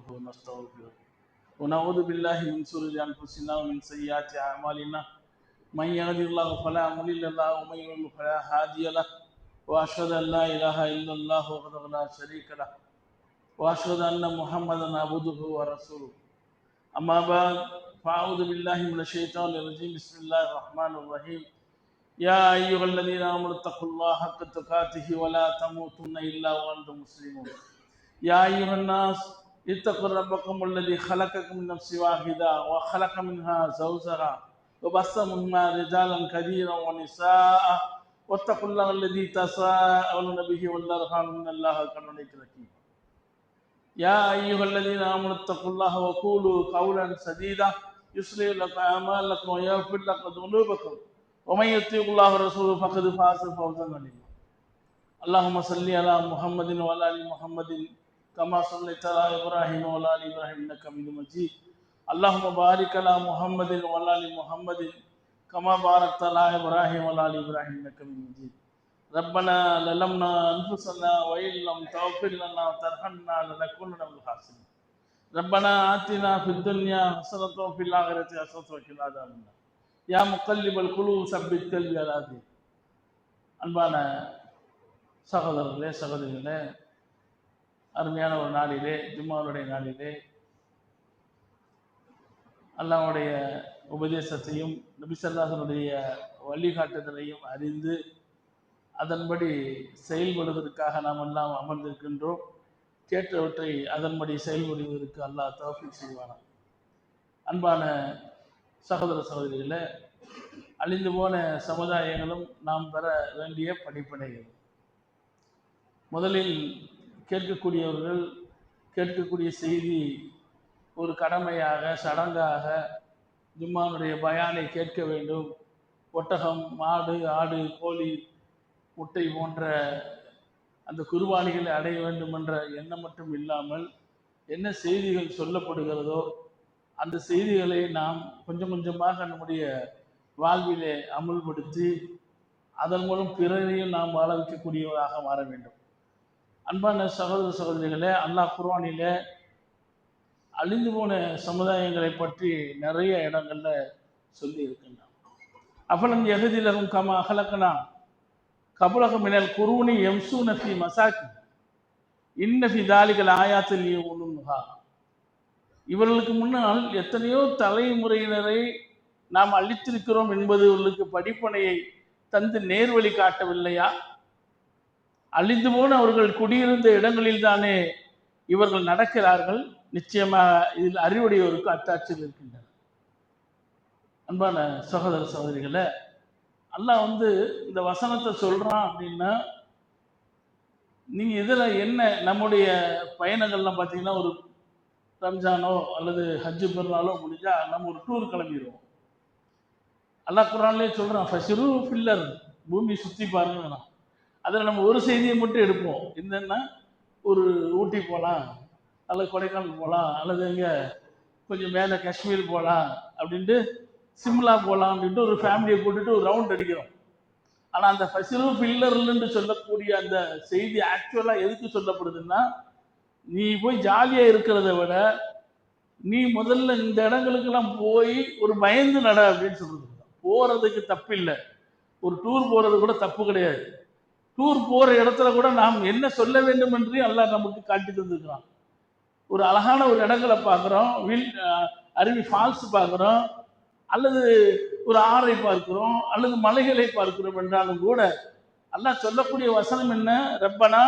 نحمده ونستغفره ونعوذ بالله من شرور انفسنا ومن سيئات اعمالنا من يهد الله فلا مضل له ومن يضلل فلا هادي له واشهد ان لا اله الا الله وحده لا شريك له واشهد ان محمدا عبده ورسوله اما بعد فاعوذ بالله من الشيطان الرجيم بسم الله الرحمن الرحيم يا ايها الذين امنوا اتقوا الله حق تقاته ولا تموتن الا وانتم مسلمون يا أيها الناس اتقوا ربكم الذي خلقكم من نفس واحدة وخلق منها زوجها وبث منهما رجالا كثيرا ونساء واتقوا الله الذي تساءلون به والأرحام إن الله كان عليكم رقيبا يا أيها الذين آمنوا اتقوا الله وقولوا قولا سديدا يصلح لكم أعمالكم ويغفر لكم ذنوبكم ومن يطع الله ورسوله فقد فاز فوزا عظيما اللهم صل على محمد وعلى آل محمد كما صليت على ابراهيم وعلى ال ابراهيم انك حميد مجيد اللهم بارك على محمد وعلى ال محمد كما باركت على ابراهيم وعلى ال ابراهيم انك حميد مجيد ربنا ظلمنا انفسنا وان لم تغفر لنا وترحمنا لنكونن من الخاسرين ربنا آتنا في الدنيا حسنة وفي الآخرة حسنة وقنا عذاب النار يا مقلب القلوب ثبت قلبي على دينك அன்பான சகோதரர்களே சகோதரிகளே, அருமையான ஒரு நாளிலே, ஜும்மாவுடைய நாளிலே அல்லாஹ்வுடைய உபதேசத்தையும் நபி ஸல்லல்லாஹுடைய வழிகாட்டுதலையும் அறிந்து அதன்படி செயல்படுவதற்காக நாம் எல்லாம் அமர்ந்திருக்கின்றோம். கேட்டவற்றை அதன்படி செயல்படுவதற்கு அல்லாஹ் தௌஃபீக் செய்வானாம். அன்பான சகோதர சகோதரிகளே, அழிந்து போன சமுதாயங்களும் நாம் பெற வேண்டிய படிப்பினைகள். முதலில் கேட்கக்கூடியவர்கள் கேட்கக்கூடிய செய்தி ஒரு கடமையாக சடங்காக ஜும்மாவுடைய பயானை கேட்க வேண்டும். ஒட்டகம், மாடு, ஆடு, கோழி, முட்டை போன்ற அந்த குர்பானிகளை அடைய வேண்டும் என்ற எண்ணம் மட்டும் இல்லாமல் என்ன செய்திகள் சொல்லப்படுகிறதோ அந்த செய்திகளை நாம் கொஞ்சம் கொஞ்சமாக நம்முடைய வாழ்விலே அமுல்படுத்தி அதன் மூலம் பிறரையும் நாம் வாழ வைக்கக்கூடியவராக மாற வேண்டும். அன்பான சகோதர சகோதரிகளே, அல்லாஹ் குர்ஆனிலே அழிந்து போன சமுதாயங்களை பற்றி நிறைய இடங்கள்ல சொல்லி இருக்கின்றான். அஃபலம் யஹ்திலஹும் கமா அஹ்லக்னா கப்லஹும் மினல் குரூனி யம்ஷூன ஃபீ மசாகின் இன்ன ஃபீ ஸாலிக லஆயாத்தின் லிஉலுல் நுஹா. இவர்களுக்கு முன்னால் எத்தனையோ தலைமுறையினரை நாம் அழித்திருக்கிறோம் என்பது இவர்களுக்கு படிப்பனையை தந்து நேர்வழி காட்டவில்லையா? அழிந்து போன அவர்கள் குடியிருந்த இடங்களில் தானே இவர்கள் நடக்கிறார்கள். நிச்சயமாக இதில் அறிவுடையோருக்கு அத்தாட்சிகள் இருக்கின்றன. அன்பான சகோதர சகோதரிகளை, அல்லாஹ் இந்த வசனத்தை சொல்றான் அப்படின்னா, நீங்க இதுல என்ன நம்முடைய பயணங்கள்லாம் பார்த்தீங்கன்னா, ஒரு ரம்ஜானோ அல்லது ஹஜ்ஜு பெருநாளோ முடிஞ்சா நம்ம ஒரு டூர் கிளம்பிடுவோம். அல்லாஹ் குர்ஆன்லயே சொல்றான், ஃபஸிரு ஃபில்லர், பூமி சுற்றி பாருங்க. அதில் நம்ம ஒரு செய்தியை மட்டும் எடுப்போம். என்னன்னா, ஒரு ஊட்டி போகலாம், அல்லது கொடைக்கானல் போகலாம், அல்லது இங்கே கொஞ்சம் மேலே காஷ்மீர் போகலாம் அப்படின்ட்டு, சிம்லா போகலாம் அப்படின்ட்டு ஒரு ஃபேமிலியை கூட்டிட்டு ஒரு ரவுண்ட் அடிக்கிறோம். ஆனால் அந்த ஃபஸிரு ஃபில்லர்ன்னு சொல்லக்கூடிய அந்த செய்தி ஆக்சுவலாக எதுக்கு சொல்லப்படுதுன்னா, நீ போய் ஜாலியாக இருக்கிறத விட நீ முதல்ல இந்த இடங்களுக்கெல்லாம் போய் ஒரு பயந்து நட அப்படின்னு சொல்றது. போகிறதுக்கு தப்பு இல்லை, ஒரு டூர் போகிறது கூட தப்பு கிடையாது. டூர் போகிற இடத்துல கூட நாம் என்ன சொல்ல வேண்டும் என்று அல்லாஹ் நமக்கு காட்டி தந்துருக்கிறான். ஒரு அழகான ஒரு இடங்களை பார்க்குறோம், அருவி ஃபால்ஸ் பார்க்குறோம், அல்லது ஒரு ஆறை பார்க்கிறோம், அல்லது மலைகளை பார்க்கிறோம் என்றாலும் கூட அல்லாஹ் சொல்லக்கூடிய வசனம் என்ன? ரப்பனா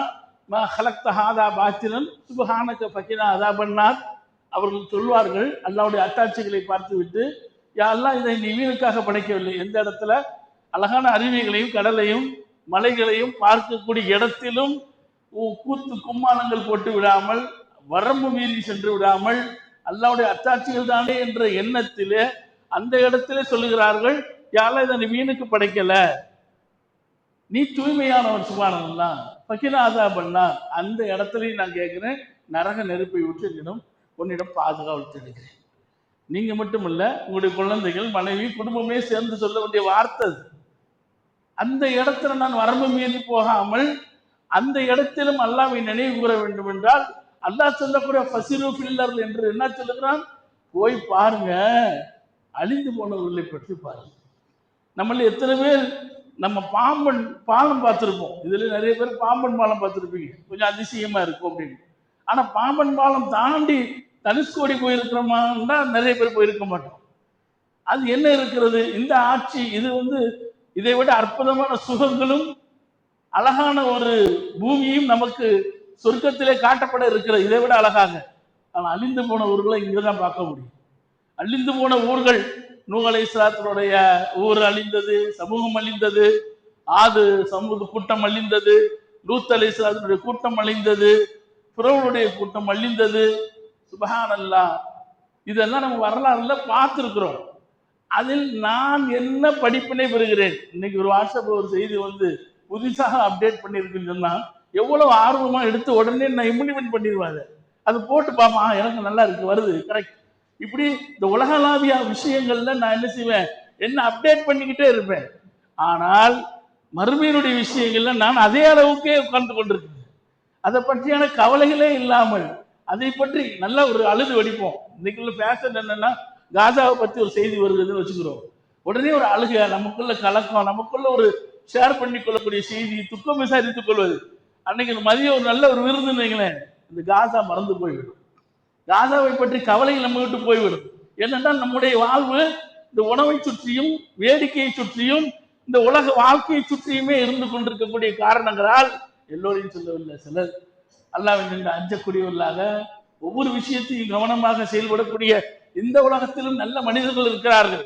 மா ஹலக்த ஹாதா பாத்திலன் சுப்ஹானக ஃபகினா அஸாபன்னார். அவர்கள் சொல்வார்கள் அல்லாஹ்வுடைய அத்தாட்சிகளை பார்த்துவிட்டு, யா அல்லாஹ், இதை நீ வீணுக்காக படைக்கவில்லை. எந்த இடத்துல அழகான அருவிகளையும் கடலையும் மலைகளையும் பார்க்கக்கூடிய இடத்திலும் கூத்து கும்மாளங்கள் போட்டு விடாமல், வரம்பு மீறி சென்று விடாமல், அல்லாஹ்வுடைய அத்தாட்சிகள் தானே என்ற எண்ணத்திலே அந்த இடத்திலே சொல்லுகிறார்கள், யா அல்லாஹ், இதை நீ வீணுக்கு படைக்கல, நீ தூய்மையானவன், சுப்ஹானல்லாஹ், ஃபகினா அஸாபன்னார். அந்த இடத்துலையும் நான் கேட்கிறேன், நரக நெருப்பை விட்டு உன்னிடம் பாதுகாவல் தேடுகிறேன். நீங்க மட்டும் இல்ல, உங்களுடைய குழந்தைகள், மனைவி, குடும்பமே சேர்ந்து சொல்ல வேண்டிய வார்த்தை. அந்த இடத்துல நான் வரம்பு மீறி போகாமல் அந்த இடத்திலும் அல்லாஹ்வை நினைவு கூற வேண்டும் என்றால் அல்லாஹ் சொல்லக்கூடிய ஃபசிரு ஃபில்லர் என்று என்ன சொல்லுகிறான்? போய் பாருங்க, அழிந்து போனவர்களை பற்றி பாருங்க. நம்மள எத்தனை பேர் நம்ம பாம்பன் பாலம் பார்த்துருப்போம். இதுல நிறைய பேர் பாம்பன் பாலம் பார்த்துருப்பீங்க, கொஞ்சம் அதிசயமா இருக்கும் அப்படின்னு. ஆனா பாம்பன் பாலம் தாண்டி தனுஷ்கோடி போயிருக்கிறோமான்னா நிறைய பேர் போயிருக்க மாட்டோம். அது என்ன இருக்கிறது? இந்த ஆட்சி இது இதை விட அற்புதமான சுகங்களும் அழகான ஒரு பூமியும் நமக்கு சொர்க்கத்திலே காட்டப்பட இருக்கிறது, இதை விட அழகாக. ஆனால் அழிந்து போன ஊர்களை இங்கதான் பார்க்க முடியும். அழிந்து போன ஊர்கள், நூஹ் அலைஹிஸ்ஸலாத்துடைய ஊர் அழிந்தது, சமூகம் அழிந்தது, ஆது சமூக கூட்டம் அழிந்தது, லூத் அலைஹிஸ்ஸலாத்துடைய கூட்டம் அழிந்தது, ஃபிரௌனுடைய கூட்டம் அழிந்தது. சுப்ஹானல்லாஹ். இதெல்லாம் நம்ம வரலாறுல பார்த்துருக்கிறோம். அதில் நான் என்ன படிப்பினை பெறுகிறேன்? இன்னைக்கு ஒரு வாட்ஸ்அப்ல ஒரு செய்தி புதுசாக அப்டேட் பண்ணியிருக்குன்னு சொன்னா எவ்வளவு ஆர்வமா எடுத்து உடனே நான் இம்ப்ளிமெண்ட் பண்ணிடுவாங்க. அது போட்டு பாமா, எனக்கு நல்லா இருக்கு, வருது, கரெக்ட். இப்படி இந்த உலகளாவிய விஷயங்கள்ல நான் என்ன செய்வேன்? என்ன அப்டேட் பண்ணிக்கிட்டே இருப்பேன். ஆனால் மறுமையினுடைய விஷயங்கள்ல நான் அதே அளவுக்கே உட்கார்ந்து கொண்டிருக்கேன். அதை பற்றியான கவலைகளே இல்லாமல் அதை பற்றி நல்ல ஒரு அழுது வடிப்போம். இன்னைக்குள்ள பேஷன் என்னன்னா, காசாவை பத்தி ஒரு செய்தி வருதுன்னு வச்சுக்கிறோம், உடனே ஒரு அழுகை, நமக்குள்ள கலக்கம், நமக்குள்ள ஒரு ஷேர் பண்ணி கொள்ளக்கூடிய செய்தி, துக்கம் விசாரித்துக் கொள்வது. அன்னைக்கு மதியம் ஒரு நல்ல ஒரு விருதுன்னு வைங்களேன், இந்த காசா மறந்து போய்விடும். காசாவை பற்றி கவலை நம்ம விட்டு போய்விடும். ஏனென்றால் நம்முடைய வாழ்வு இந்த உணவை சுற்றியும் வேடிக்கையை சுற்றியும் இந்த உலக வாழ்க்கையை சுற்றியுமே இருந்து கொண்டிருக்கக்கூடிய காரணங்களால், எல்லோரையும் சொல்லவில்லை, சிலர் அல்லாஹ்வை அஞ்சக்கூடியவர்களாக ஒவ்வொரு விஷயத்தையும் கவனமாக செயல்படக்கூடிய இந்த உலகத்திலும் நல்ல மனிதர்கள் இருக்கிறார்கள்.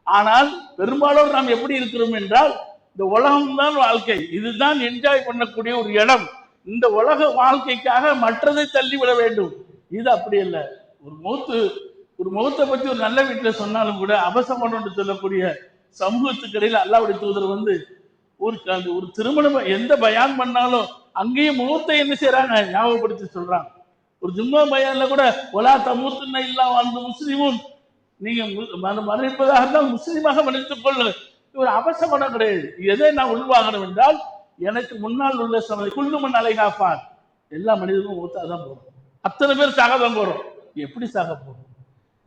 ஆனால் பெரும்பாலும் நாம் எப்படி இருக்கிறோம் என்றால், இந்த உலகம்தான் வாழ்க்கை, இதுதான் என்ஜாய் பண்ணக்கூடிய ஒரு இடம், இந்த உலக வாழ்க்கைக்காக மற்றதை தள்ளிவிட வேண்டும். இது அப்படி இல்லை. ஒரு முகத்தை பற்றி ஒரு நல்ல வீட்டில் சொன்னாலும் கூட அபசமன் என்று சொல்லக்கூடிய சமூகத்துக்கு இடையில அல்லாஹ்வுடைய தூதர் ஒரு திருமணம் எந்த பயான் பண்ணாலும் அங்கேயும் முகத்தை என்ன செய்யறாங்க? ஞாபகப்படுத்தி சொல்றாங்க. ஒரு ஜும்மா பயான்ல கூட ஒலா தமூத்துன்ன இல்லா வாழ்ந்து முஸ்லிமும், நீங்க மரணிப்பதாக இருந்தால் முஸ்லீமாக மன்னித்துக் கொள்ளு. ஒரு அவசரம் கிடையாது. எதை நான் உள்வாங்கணும் என்றால், எனக்கு முன்னால் உள்ள சமதி குல்லுமன் அலைகாப்பான், எல்லா மனிதர்களும் மூத்தாதான் போறோம். அத்தனை பேர் சாகதான் போறோம். எப்படி சாக போறோம்?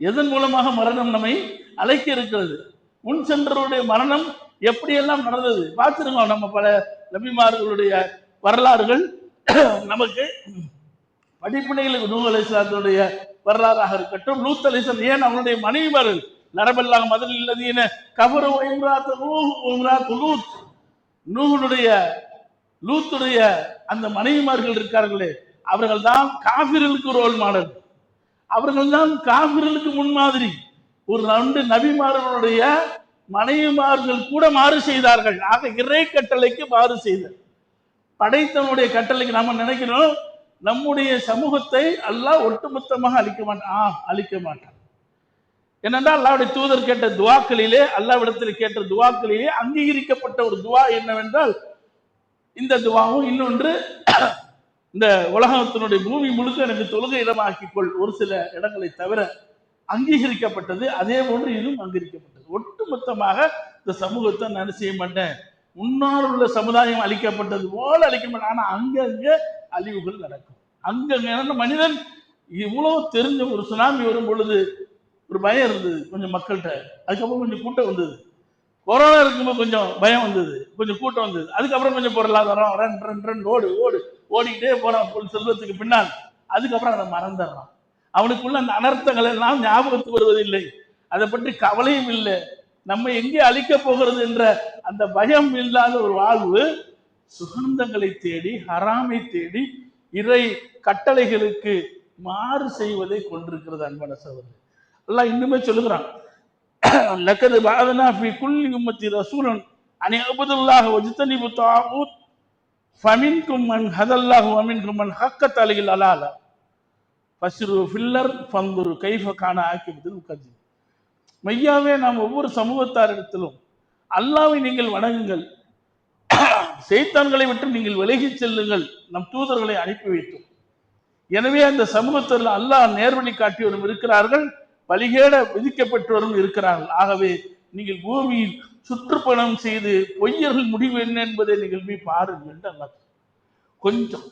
எதன் மூலமாக மரணம் நம்மை அழைக்க இருக்கிறது? முன் சென்றவருடைய மரணம் எப்படியெல்லாம் நடந்தது பார்த்துருக்கோம். நம்ம பல நபிமார்களுடைய வரலாறுகள் நமக்கு படிப்பினைகளுக்கு, நூஹ் அலைஹிஸ்ஸலாத்துடைய வரலாறாக இருக்கட்டும், லூத் அலைஹிஸ்ஸலாம், ஏன் அவனுடைய மனைவிமார்கள் நரபல்லாஹ் மதலில்லதீன கஃபரு இம்ராத்து லூத், லூத்துடைய அந்த மனைவிமார்கள் இருக்கார்களே, அவர்கள் தான் காஃபிர்களுக்கு ரோல் மாடல், அவர்கள் தான் காஃபிர்களுக்கு முன்மாதிரி. ஒரு 2 நபிமார்களுடைய மனைவிமார்கள் கூட மாறு செய்தார்கள். ஆக இறை கட்டளைக்கு மாறு செய்தார். படைத்தவனுடைய கட்டளைக்கு நாம நினைக்கிறோம் நம்முடைய சமூகத்தை அல்லாஹ் ஒட்டுமொத்தமாக அழிக்க மாட்டான். ஏனென்றால் அல்லாஹ்வுடைய தூதர் கேட்ட துவாக்களிலே, அல்லாஹ்விடத்தில் கேட்ட துவாக்களிலே அங்கீகரிக்கப்பட்ட ஒரு துவா என்னவென்றால், இந்த துவாவும் இன்னொன்று, இந்த உலகத்தினுடைய பூமி முழுக்க எனக்கு தொழுகை இடமாக்கிக்கொள், ஒரு சில இடங்களை தவிர அங்கீகரிக்கப்பட்டது. அதே போன்று இதுவும் அங்கீகரிக்கப்பட்டது. ஒட்டுமொத்தமாக இந்த சமூகத்தை நான் செய்ய மாட்டேன், முன்னால் உள்ள சமுதாயம் அழிக்கப்பட்டது போல அழிக்க மாட்டேன். ஆனா அங்கங்க அழிவுகள் நடக்கும். அங்கங்க மனிதன் இவ்வளவு தெரிஞ்ச ஒரு சுனாமி வரும் பொழுது ஒரு பயம் இருந்தது கொஞ்சம் மக்கள்கிட்ட, அதுக்கப்புறம் கொஞ்சம் கூட்டம் வந்தது. கொரோனா இருக்கும்போது கொஞ்சம் பயம் வந்தது, கொஞ்சம் கூட்டம் வந்தது. அதுக்கப்புறம் கொஞ்சம் பொருளாதாரம் ஓடிக்கிட்டே போறான் செல்வத்துக்கு பின்னால். அதுக்கப்புறம் அதை மறந்துடுறான். அவனுக்குள்ள அந்த அனர்த்தங்கள் எல்லாம் ஞாபகத்துக்கு வருவதில்லை, அதை பற்றி கவலையும் இல்லை. நம்ம எங்கே அழிக்க போகிறது என்ற அந்த பயம் இல்லாத ஒரு வாழ்வு, சுகந்தங்களை தேடி, ஹராமை தேடி, இறை கட்டளைகளுக்கு மாறு செய்வதை கொண்டிருக்கிறது. அன்பான சகோதரர், அல்லாஹ் இன்னுமே சொல்லுகிறான், லக்கது பஅத்னா ஃபீ குல்லி உம்மத்தி ரசூலன் அன் இஅ்புதுல்லாஹ வஜ்தனிபு தாகூத் ஃபமின்கும் மன் ஹதல்லாஹு வமின்கும் மன் ஹக்கத் அலைஹில் அலால ஃபஸ்ரு ஃபில்லர் ஃபந்துரு கைஃப கான ஆகிபத்துல் முகஜ்ஜின். மையாவே நாம் ஒவ்வொரு சமூகத்தாரிடத்திலும் அல்லாஹ்வை நீங்கள் வணங்குங்கள், சைத்தான்களை விட்டு நீங்கள் விலகி செல்லுங்கள், நம் தூதர்களை அனுப்பி வைத்தோம். எனவே அந்த சமூகத்தில் அல்லாஹ் நேர்வழி காட்டியவரும் இருக்கிறார்கள், வழிகேட விதிக்கப்பட்டவரும் இருக்கிறார்கள். ஆகவே நீங்கள் பூமியில் சுற்றுப்பயணம் செய்து பொய்யர்கள் முடிவு என்ன என்பதை நீங்கள் போய் பாருங்கள் என்று அல்லாஹ். கொஞ்சம்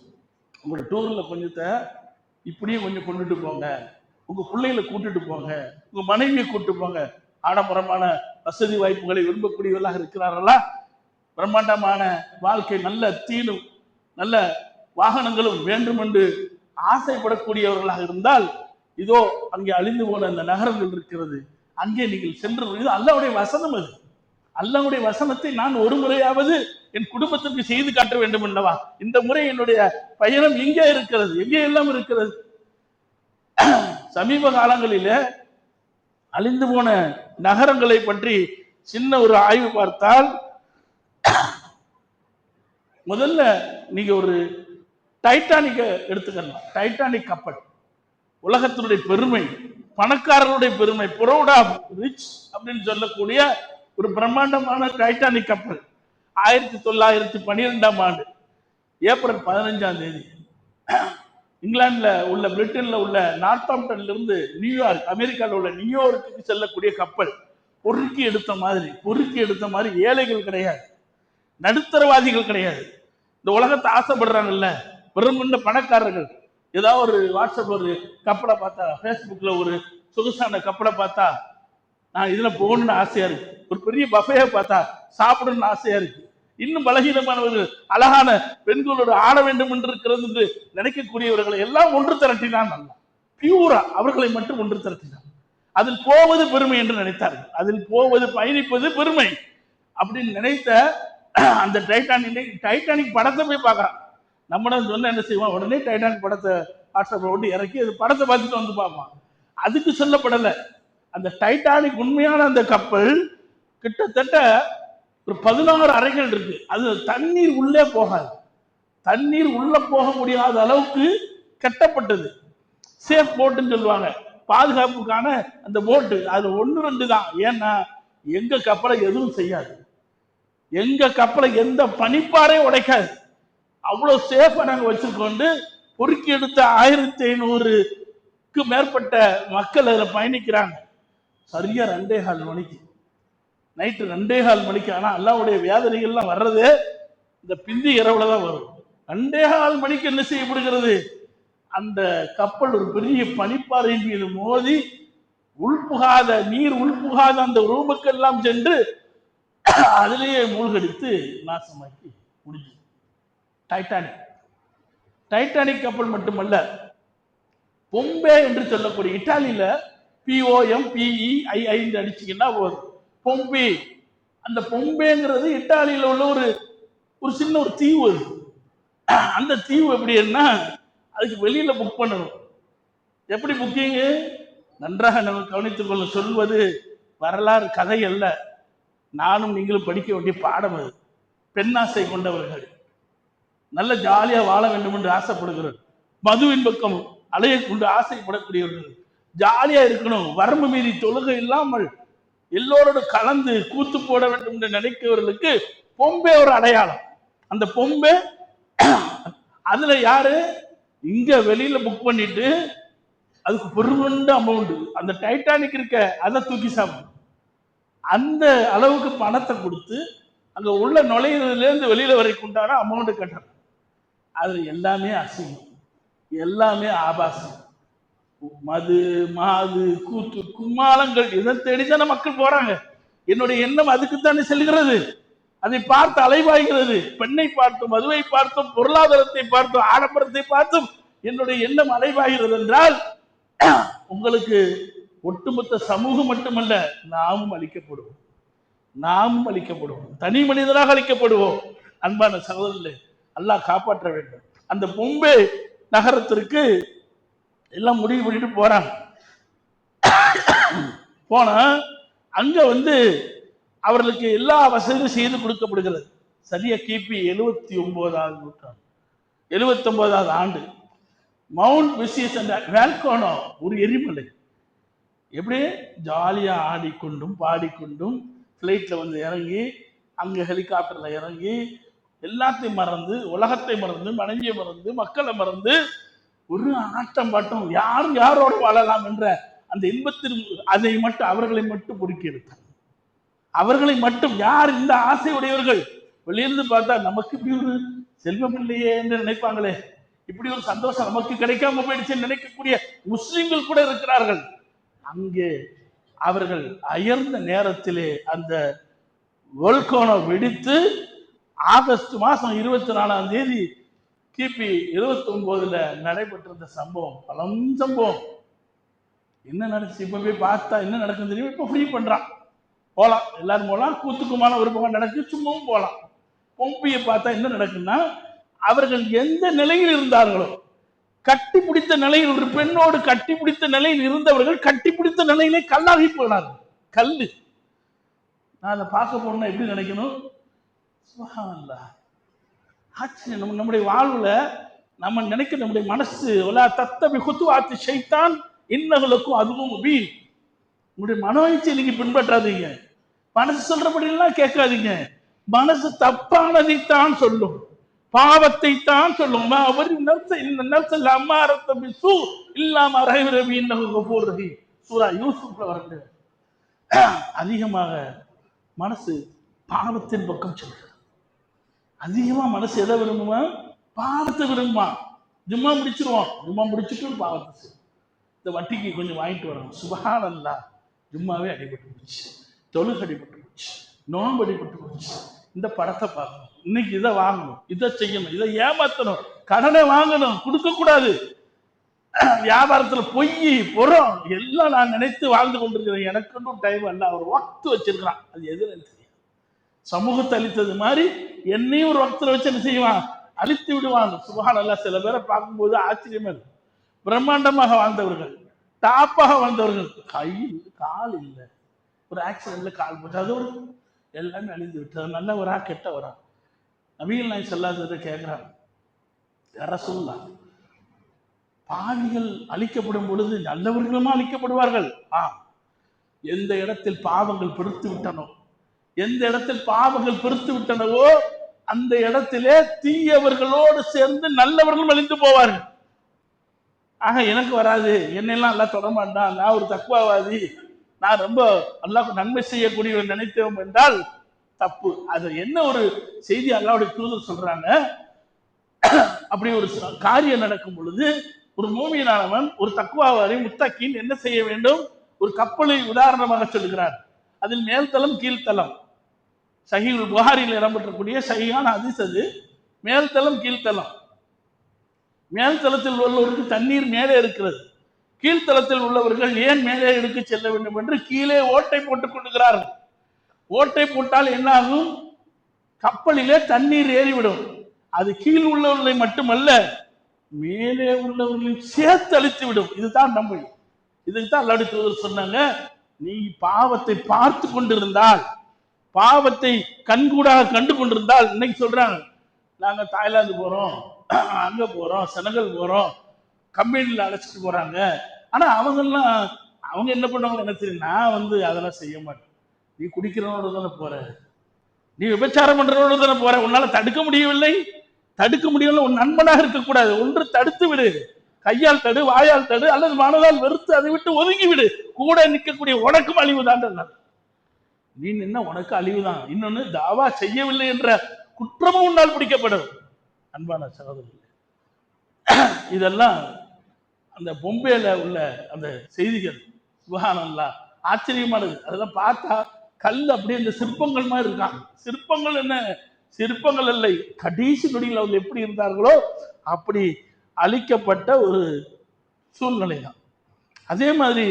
உங்களோட டூர்ல கொஞ்சத்தை இப்படியே கொஞ்சம் கொண்டுட்டு போங்க, உங்க பிள்ளைகளை கூட்டிட்டு போங்க, உங்க மனைவியை கூட்டிட்டு போங்க. ஆடம்பரமான வசதி வாய்ப்புகளை விரும்பக்கூடியவர்களாக இருக்கிறார்களா? பிரம்மாண்டமான வாழ்க்கை, நல்ல தீனும் நல்ல வாகனங்களும் வேண்டும் என்று ஆசைப்படக்கூடியவர்களாக இருந்தால், இதோ அங்கே அழிந்து போன அந்த நகரங்கள் இருக்கிறது, அங்கே நீங்கள் சென்று. இது அல்லாஹ்வுடைய வசனம். அது அல்லாஹ்வுடைய வசனத்தை நான் ஒரு முறையாவது என் குடும்பத்திற்கு செய்து காட்ட வேண்டும் அல்லவா? இந்த முறை என்னுடைய பயணம் எங்கே இருக்கிறது, எங்கே எல்லாம் இருக்கிறது. சமீப காலங்களில அழிந்து போன நகரங்களை பற்றி சின்ன ஒரு ஆய்வு பார்த்தால், முதல்ல நீங்க ஒரு டைட்டானிக்க எடுத்துக்கலாம். டைட்டானிக் கப்பல் உலகத்தினுடைய பெருமை, பணக்காரர்களுடைய பெருமை, ப்ரௌட் ஆஃப் ரிச் அப்படின்னு சொல்லக்கூடிய ஒரு பிரம்மாண்டமான டைட்டானிக் கப்பல் 1912ஆம் ஆண்டு ஏப்ரல் 15ஆம் தேதி இங்கிலாந்துல உள்ள, பிரிட்டன்ல உள்ள நார்த்தாம்ப்டன்ல இருந்து நியூயார்க், அமெரிக்காவில் உள்ள நியூயார்க்கு செல்லக்கூடிய கப்பல் பொறுக்கி எடுத்த மாதிரி ஏழைகள் கிடையாது, நடுத்தரவாதிகள் கிடையாது. இந்த உலகத்தை ஆசைப்படுறாங்கல்ல பெருமண்ட பணக்காரர்கள், ஏதாவது ஒரு வாட்ஸ்அப் ஒரு கப்பலை பார்த்தா, ஃபேஸ்புக்ல ஒரு சொகுசான கப்பலை பார்த்தா நான் இதுல போகணும்னு ஆசையா இருக்கு, ஒரு பெரிய பஃபையை பார்த்தா சாப்பிடணும்னு ஆசையா இருக்கு, இன்னும் பலகீனமானவர்கள் அழகான பெண்களோடு ஆட வேண்டும் என்று இருக்கிறது என்று நினைக்கக்கூடியவர்களை எல்லாம் ஒன்று திரட்டினான். நல்லா பியூரா அவர்களை மட்டும் ஒன்று திரட்டினான். அதில் போவது பெருமை என்று நினைத்தார்கள். அதில் போவது, பயணிப்பது பெருமை அப்படின்னு நினைத்த அந்த டைட்டானிக் படத்தை போய் பார்க்கலாம். நம்ம சொன்ன என்ன செய்வோம், உடனே டைட்டானிக் படத்தை வாட்ஸ்அப்ல ஓட்டி இறக்கி அது படத்தை பார்த்துட்டு வந்து பார்ப்பான். அதுக்கு சொல்லப்படலை. அந்த டைட்டானிக் உண்மையான அந்த கப்பல் கிட்டத்தட்ட ஒரு 16 அறைகள் இருக்கு. அது தண்ணீர் உள்ளே போகாது, தண்ணீர் உள்ள போக முடியாத அளவுக்கு கட்டப்பட்டது. சேஃப் போட்டுன்னு சொல்லுவாங்க, பாதுகாப்புக்கான அந்த போட்டு. அது 1-2 தான். ஏன்னா எங்க கப்பலை எதுவும் செய்யாது, எங்க கப்பலை எந்த பனிப்பாறையும் உடைக்காது. அவ்வளவு சேஃபா நாங்க வச்சிருக்கோண்டு பொறுக்கி எடுத்த 1500க்கு மேற்பட்ட மக்கள் அதுல பயணிக்கிறாங்க. சரியா 2:15 மணிக்கு, நைட்டு 2:15 மணிக்கு. ஆனா அல்லாஹ்வுடைய வேதனைகள்லாம் வர்றதே இந்த பிந்தி இரவுல தான் வரும். 2:15 மணிக்கு என்ன செய்யப்படுகிறது, அந்த கப்பல் ஒரு பெரிய பனிப்பாறையின் மீது மோதி உள்புகாத நீர் உள்புகாத அந்த ரூமுக்கெல்லாம் சென்று அதிலேயே மூழ்கடித்து நாசமாக்கி முடிஞ்சு. டைட்டானிக் கப்பல் மட்டுமல்ல, பொம்பே என்று சொல்லக்கூடிய இத்தாலியில POMPEII அடிச்சீங்கன்னா போதும், பொம்பே. அந்த பொம்பேங்கிறது இத்தாலியில உள்ள ஒரு சின்ன ஒரு தீவு. அந்த தீவு எப்படின்னா அதுக்கு வெளியில புக் பண்ணணும். எப்படி புக்கிங்? நன்றாக நம்ம கவனித்துக் கொள்ள, சொல்வது வரலாறு கதை அல்ல, நானும் நீங்களும் படிக்க வேண்டிய பாடம். அது பெண்ணாசை கொண்டவர்கள், நல்ல ஜாலியா வாழ வேண்டும் என்று ஆசைப்படுகிறவர்கள், மதுவின் பக்கம் அலைய கொண்டு ஆசைப்படக்கூடியவர்கள், ஜாலியா இருக்கணும், வரம்பு மீறி தொழுகை இல்லாமல் எல்லோரோடு கலந்து கூத்து போட வேண்டும் என்று நினைக்கிறவர்களுக்கு பொம்பே ஒரு அடையாளம். அந்த பொம்பே அதுல யாரு இங்க வெளியில புக் பண்ணிட்டு அதுக்கு பெருமண்ட அமௌண்ட், அந்த டைட்டானிக் இருக்க அதை தூக்கி சாப்பிடும். அந்த அளவுக்கு பணத்தை கொடுத்து அங்க உள்ள நுழையிறதுல இருந்து வெளியில வரைக்கும் உண்டான அமௌண்ட் கட்டணும். அது எல்லாமே அசிங்கம், எல்லாமே ஆபாசம், மது மாது கூத்து கும்மாளங்கள், இதை தேடித்தானே மக்கள் போறாங்க. என்னுடைய எண்ணம் அதுக்குத்தானே செல்கிறது. அதை பார்த்து அலைவாய்கிறது. பெண்ணை பார்த்தும், மதுவை பார்த்தும், பொருளாதாரத்தை பார்த்தும், ஆடம்பரத்தை பார்த்தும் என்னுடைய எண்ணம் அலைவாய்கிறது என்றால் உங்களுக்கு ஒட்டுமொத்த சமூகம் மட்டுமல்ல, நாமும் அழிக்கப்படுவோம், தனி மனிதனாக அழிக்கப்படுவோம். அன்பான சகோதரர்களே, அல்லாஹ் காப்பாற்ற வேண்டும். அந்த பொம்பே நகரத்திற்கு எல்லாம் முடிவு பண்ணிட்டு போறாங்க. போனா அங்க அவர்களுக்கு எல்லா வசதியும் செய்து கொடுக்கப்படுகிறது. சரியா கிபி 79ஆவது நூற்றாண்டு, 79ஆவது ஆண்டு, மவுண்ட் விசியஸ் என்ற வேல்கோனோ ஒரு எரிமலை, எப்படி ஜாலியா ஆடிக்கொண்டும் பாடிக்கொண்டும் பிளைட்ல இறங்கி, அங்க ஹெலிகாப்டர்ல இறங்கி, எல்லாத்தையும் மறந்து, உலகத்தை மறந்து, மனைவியை மறந்து, மக்களை மறந்து, ஒரு ஆட்டம் பாட்டம், யாரும் யாரோடு வாழலாம் என்ற அந்த இன்பத்தின் அதை மட்டும் அவர்களை மட்டும் பொறுக்கி எடுத்தார். அவர்களை மட்டும். யார் இந்த ஆசை உடையவர்கள்? வெளியிருந்து பார்த்தா நமக்கு இப்படி ஒரு செல்வம் இல்லையே என்று நினைப்பாங்களே, இப்படி ஒரு சந்தோஷம் நமக்கு கிடைக்காம போயிடுச்சு நினைக்கக்கூடிய முஸ்லிம்கள் கூட இருக்கிறார்கள். அங்கே அவர்கள் அயர்ந்த நேரத்திலே அந்த வோல்கோனோ வெடித்து ஆகஸ்ட் மாசம் 24ஆம் தேதி கிபி 29 நடைபெற்றிருந்த சம்பவம் பலம் சம்பவம். என்ன நடந்துச்சு இப்ப போய் பார்த்தா என்ன நடக்குன்னு தெரியும். இப்ப ஃப்ரீ பண்றான், போலாம், எல்லாரும் போலாம். கூத்துக்குமான ஒரு பக்கம் நடக்கு, சும்மாவும் போலாம். பொம்பியை பார்த்தா என்ன நடக்குன்னா, அவர்கள் எந்த நிலையில் இருந்தார்களோ, கட்டி பிடித்த நிலையில், ஒரு பெண்ணோடு கட்டி பிடித்த நிலையில் இருந்தவர்கள் கட்டி பிடித்த நிலையிலே கல்லாகி போனார்கள். கல்லு. நான் அதை பார்க்க போனா எப்படி நினைக்கணும்? ஆச்சரியம். நம்முடைய வாழ்வுல நம்ம நினைக்க, நம்முடைய மனசு தத்தபி குத்துவாத்து ஷைத்தான் இன்னகளுக்கும் அதுவும் முபீன். உங்களுடைய மனோயிச்சை நீங்க பின்பற்றாதீங்க, மனசு சொல்றபடி எல்லாம் கேட்காதீங்க. மனசு தப்பானதைத்தான் சொல்லும், பாவத்தை தான் சொல்லும். சூரா யூசுப்ல வரக்கூடிய அதிகமாக மனசு பாவத்தின் பக்கம் சொல்லுது. அதிகமா மனசு எதை விரும்புமா? பாவத்தை விரும்புமா. ஜும்மா முடிச்சிருவோம், ஜும்மா முடிச்சுட்டு பாவத்தை, இந்த வட்டிக்கு கொஞ்சம் வாங்கிட்டு வரணும், சுபஹானல்லாஹ், ஜும்மாவே அடிபட்டு போச்சு, தொழுகை அடிபட்டு போச்சு, நோன்பு அடிபட்டு போச்சு, இந்த படத்தை பார்க்கணும், இன்னைக்கு இதை வாங்கணும், இதை செய்யணும், இதை ஏமாத்தணும், கடனை வாங்கணும், கொடுக்க கூடாது, வியாபாரத்துல பொய் புறம் எல்லாம் நான் நினைத்து வாழ்ந்து கொண்டிருக்கிறேன். எனக்கு டைம் அல்ல, ஒரு வக்து வச்சிருக்கிறான். அது எதுன்னு தெரியும். சமூகத்தை அழித்தது மாதிரி என்னையும் ஒரு வக்துல வச்சு என்ன செய்வான்? அழித்து விடுவான். சுபஹானல்லாஹ். சில பேரை பார்க்கும்போது ஆச்சரியமா இருக்கு. பிரம்மாண்டமாக வாழ்ந்தவர்கள், டாப்பாக வாழ்ந்தவர்கள், கையில் கால் இல்லை, ஒரு ஆக்சிடென்ட்ல கால் போச்சு, அதோடு எல்லாமே அழிந்து விட்டது. நல்லவரா கெட்டவரா? நபிகள் நாயகம் ஸல்லல்லாஹு அலைஹி வஸல்லம் கேட்கிறாங்க, யா ரசூலல்லாஹ், பாவிகள் அழிக்கப்படும் பொழுது நல்லவர்களுமா அழிக்கப்படுவார்கள்? எந்த இடத்தில் பாவங்கள் பெருத்து விட்டனோ, எந்த இடத்தில் பாவங்கள் பெருத்து விட்டனவோ அந்த இடத்திலே தீயவர்களோடு சேர்ந்து நல்லவர்களும் அழிந்து போவார்கள். ஆக எனக்கு வராது, என்னெல்லாம் எல்லாம் தொட மாட்டான், நான் ஒரு தக்குவாவாதி, நான் ரொம்ப அல்லாஹ்வுக்கு நன்மை செய்யக்கூடியவர் நினைத்தோம் என்றால் தப்பு. அது என்ன ஒரு செய்தி அல்லாஹ்வுடைய தூதர் சொல்றாங்க, அப்படி ஒரு காரியம் நடக்கும் பொழுது ஒரு மூமினானவன், ஒரு தக்குவாவாதி, முத்தக்கின் என்ன செய்ய வேண்டும்? ஒரு கப்பலை உதாரணமாக சொல்லுகிறார். அதில் மேல்தளம் கீழ்த்தளம், சஹீஹ் புகாரியில் இடம்பெற்றக்கூடிய சஹீஹான ஹதீஸ் அது. மேல்தளம் கீழ்த்தளம். மேல்தளத்தில் உள்ளவருக்கு தண்ணீர் மேலே இருக்கிறது, கீழ்த்தளத்தில் உள்ளவர்கள் ஏன் மேலே எடுக்க செல்ல வேண்டும் என்று கீழே ஓட்டை போட்டுக் கொள்ளுகிறார்கள். ஓட்டை போட்டால் என்ன ஆகும்? கப்பலிலே தண்ணீர் ஏறிவிடும். அது கீழ் உள்ளவர்களை மட்டுமல்ல, மேலே உள்ளவர்களையும் சேர்த்து அழித்து விடும். இதுதான் நம்பி, இதுக்குதான் அல்லாஹ்வுடைய தூதர் சொன்னாங்க, நீ பாவத்தை பார்த்து கொண்டிருந்தால், பாவத்தை கண்கூடாக கண்டு கொண்டிருந்தால், இன்னைக்கு சொல்றாங்க நாங்க தாய்லாந்து போறோம், அங்க போறோம், செனகல் போறோம், கம்பெனியில் அழைச்சிட்டு போறாங்க. ஆனா அவங்க என்ன பண்ணுவாங்க என்ன தெரியும்? நான் அதெல்லாம் செய்ய மாட்டேன். நீ குடிக்கிறவனோட தானே போற, நீ விபச்சாரம் பண்றவனோட தானே போற, உன்னால தடுக்க முடியவில்லை, உன் நண்பனாக இருக்கக்கூடாது, ஒன்று தடுத்து விடு, கையால் தடு, வாயால் தடு, அல்லது மனதால் வெறுத்து அதை விட்டு ஒதுங்கி விடு. கூட நிற்கக்கூடிய உனக்கும் அழிவுதான். நீ நின்ன உனக்கு அழிவுதான். இன்னொன்னு, தாவா செய்யவில்லை என்ற குற்றமும் உன்னால் பிடிக்கப்படும். அன்பான சகோதரர்களே, இதெல்லாம் அந்த பொம்பேல உள்ள அந்த செய்திகள் சுப்ஹானல்லாஹ் ஆச்சரியமானது. அதெல்லாம் பார்த்தா கல் அப்படியே இந்த சிற்பங்கள் மாதிரி இருக்கான். சிற்பங்கள் என்ன, சிற்பங்கள் இல்லை, கடைசி நொடியில் அவங்க எப்படி இருந்தார்களோ அப்படி அழிக்கப்பட்ட ஒரு சூழ்நிலை தான். அதே மாதிரி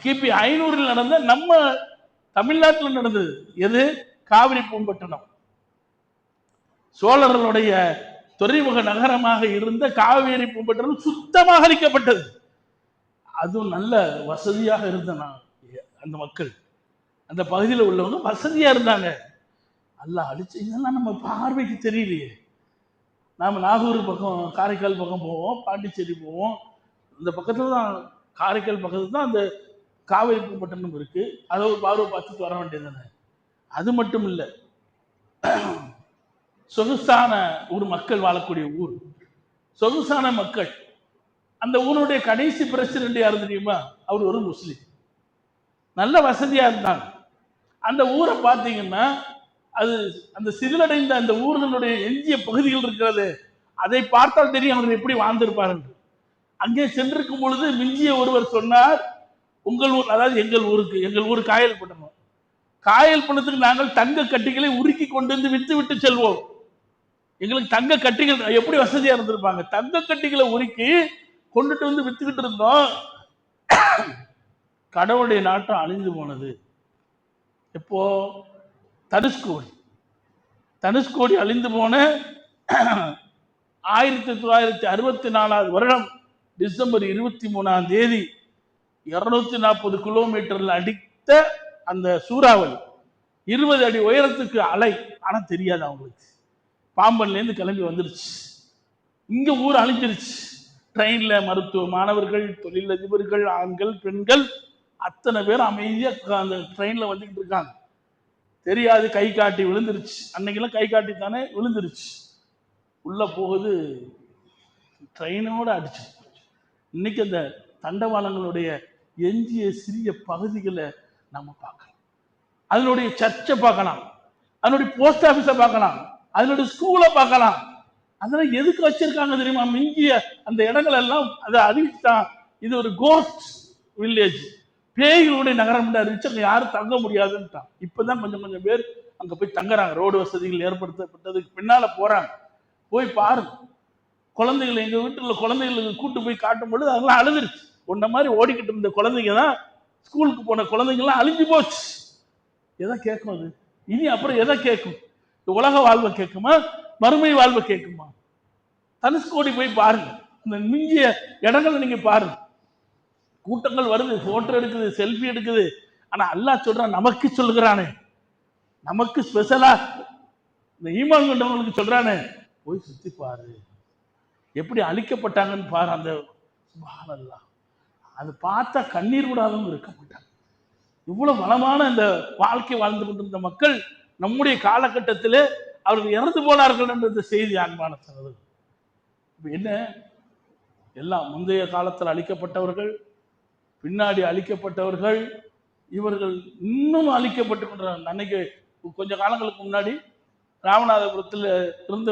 கிபி 500 நடந்த நம்ம தமிழ்நாட்டில் நடந்தது எது? காவிரி பூம்பட்டினம். சோழர்களுடைய துறைமுக நகரமாக இருந்த காவேரி பூம்பட்டினம் சுத்தமாக அழிக்கப்பட்டது. அதுவும் நல்ல வசதியாக இருந்த அந்த மக்கள், அந்த பகுதியில் உள்ளவங்க வசதியா இருந்தாங்க. அல்லாஹ் அழிச்சு, இதெல்லாம் நம்ம பார்வைக்கு தெரியலையே. நாம நாகூர் பக்கம், காரைக்கால் பக்கம் போவோம், பாண்டிச்சேரி போவோம், இந்த பக்கத்துல தான், காரைக்கால் பக்கத்துல தான் அந்த காவேரி பூம்பட்டினம் இருக்கு. அதை ஒரு பார்வை பார்த்துட்டு வர வேண்டியது. அது மட்டும் இல்லை, சொகுசான ஒரு மக்கள் வாழக்கூடிய ஊர், சொகுசான மக்கள். அந்த ஊருடைய கடைசி பிரசிடென்ட் யாரு தெரியுமா? அவர் ஒரு முஸ்லிம், நல்ல வசதியா இருந்தாங்க. அந்த ஊரை பார்த்தீங்கன்னா, அது அந்த சிதிலடைந்த அந்த ஊர்களுடைய எஞ்சிய பகுதிகள் இருக்கிறது, அதை பார்த்தால் தெரியும் அவர் எப்படி வாழ்ந்திருப்பார் என்று. அங்கே சென்றிருக்கும் பொழுது மிஞ்சிய ஒருவர் சொன்னார், உங்கள் ஊர், அதாவது எங்கள் ஊர் காயல் பட்டணம், காயல் பணத்துக்கு நாங்கள் தங்க கட்டிகளை உருக்கி கொண்டு வந்து வித்து விட்டு செல்வோம். எங்களுக்கு தங்க கட்டிகள் எப்படி வசதியா இருந்திருப்பாங்க, தங்க கட்டிகளை உருக்கி கொண்டுட்டு வந்து வித்துக்கிட்டு இருந்தோம். கடவுளுடைய நாட்டம் அழிந்து போனது. எப்போ? தனுஷ்கோடி அழிந்து போன 1964 வருடம் டிசம்பர் 23 240 கிலோமீட்டர்ல அடித்த அந்த சூறாவளி, 20 அடி உயரத்துக்கு அலை. ஆனா தெரியாது அவங்களுக்கு. பாம்பன்ல இருந்து கிளம்பி வந்துருச்சு, இங்க ஊர் அழிஞ்சிருச்சு. ட்ரெயின்ல மருத்துவ மாணவர்கள், தொழிலதிபர்கள், ஆண்கள், பெண்கள் அத்தனை பேர் அமைதியா அந்த ட்ரெயின்ல வந்துகிட்டு இருக்காங்க. தெரியாது, கை காட்டி விழுந்துருச்சு. அன்னைக்கெல்லாம் கை காட்டி தானே விழுந்துருச்சு. உள்ள போகுது, ட்ரெயினோட அடிச்சு. இன்னைக்கு அந்த தண்டவாளங்களுடைய எஞ்சிய சிறிய பகுதிகளை நம்ம பார்க்கலாம். அதனுடைய சர்ச்சை பார்க்கலாம், அதனுடைய போஸ்ட் ஆபீஸை பார்க்கலாம், அதனுடைய ஸ்கூலை பார்க்கலாம். அதெல்லாம் எதுக்கு வச்சிருக்காங்க தெரியுமா? மிஞ்சிய அந்த இடங்கள் எல்லாம் அதை அறிவிச்சுட்டான், இது ஒரு கோஸ்ட் வில்லேஜ், பேய்களுடைய நகரம் அறிவிச்சு யாரும் தங்க முடியாதுன்னுட்டான். இப்பதான் கொஞ்சம் பேர் அங்க போய் தங்குறாங்க. ரோடு வசதிகள் ஏற்படுத்தப்பட்டதுக்கு பின்னால போறாங்க. போய் பாருங்க, குழந்தைகளை, எங்க வீட்டுல குழந்தைகளுக்கு கூட்டு போய் காட்டும் பொழுது அதெல்லாம் அழுதுருச்சு. உன்ன மாதிரி ஓடிக்கிட்டு இருந்த குழந்தைங்க தான், ஸ்கூலுக்கு போன குழந்தைங்கலாம் அழிஞ்சு போச்சு. எதை கேட்கும் அது இனி? அப்புறம் எதை கேட்கும்? உலக வாழ்வை கேட்குமா, மறுமை வாழ்வை கேட்குமா? தனுஷ்கோடி போய் பாருங்க, இந்த மிஞ்சிய இடங்களை நீங்க பாருங்க. கூட்டங்கள் வருது, போட்டோ எடுக்குது, செல்ஃபி எடுக்குது. ஆனா அல்லாஹ் சொல்றான், நமக்கு சொல்லுகிறானே, நமக்கு ஸ்பெஷலா இந்த ஈமான் கொண்டவங்களுக்கு சொல்றானே, போய் சுத்தி பாரு, எப்படி அழிக்கப்பட்டாங்கன்னு பாரு. அந்த சுப்ஹானல்லாஹ், அது பார்த்தா கண்ணீர் விடாதவங்க இருக்க மாட்டாங்க. இவ்வளவு வளமான இந்த வாழ்க்கை வாழ்ந்து கொண்டிருந்த மக்கள் நம்முடைய காலகட்டத்திலே அவர்கள் இறந்து போனார்கள் என்ற செய்தி அன்பான சகோதரர். என்ன, எல்லாம் முந்தைய காலத்தில் அழிக்கப்பட்டவர்கள், பின்னாடி அழிக்கப்பட்டவர்கள், இவர்கள் இன்னும் அழிக்கப்பட்டு கொண்டிருக்கிறார்கள். அன்னைக்கு கொஞ்ச காலங்களுக்கு முன்னாடி ராமநாதபுரத்தில் இருந்து,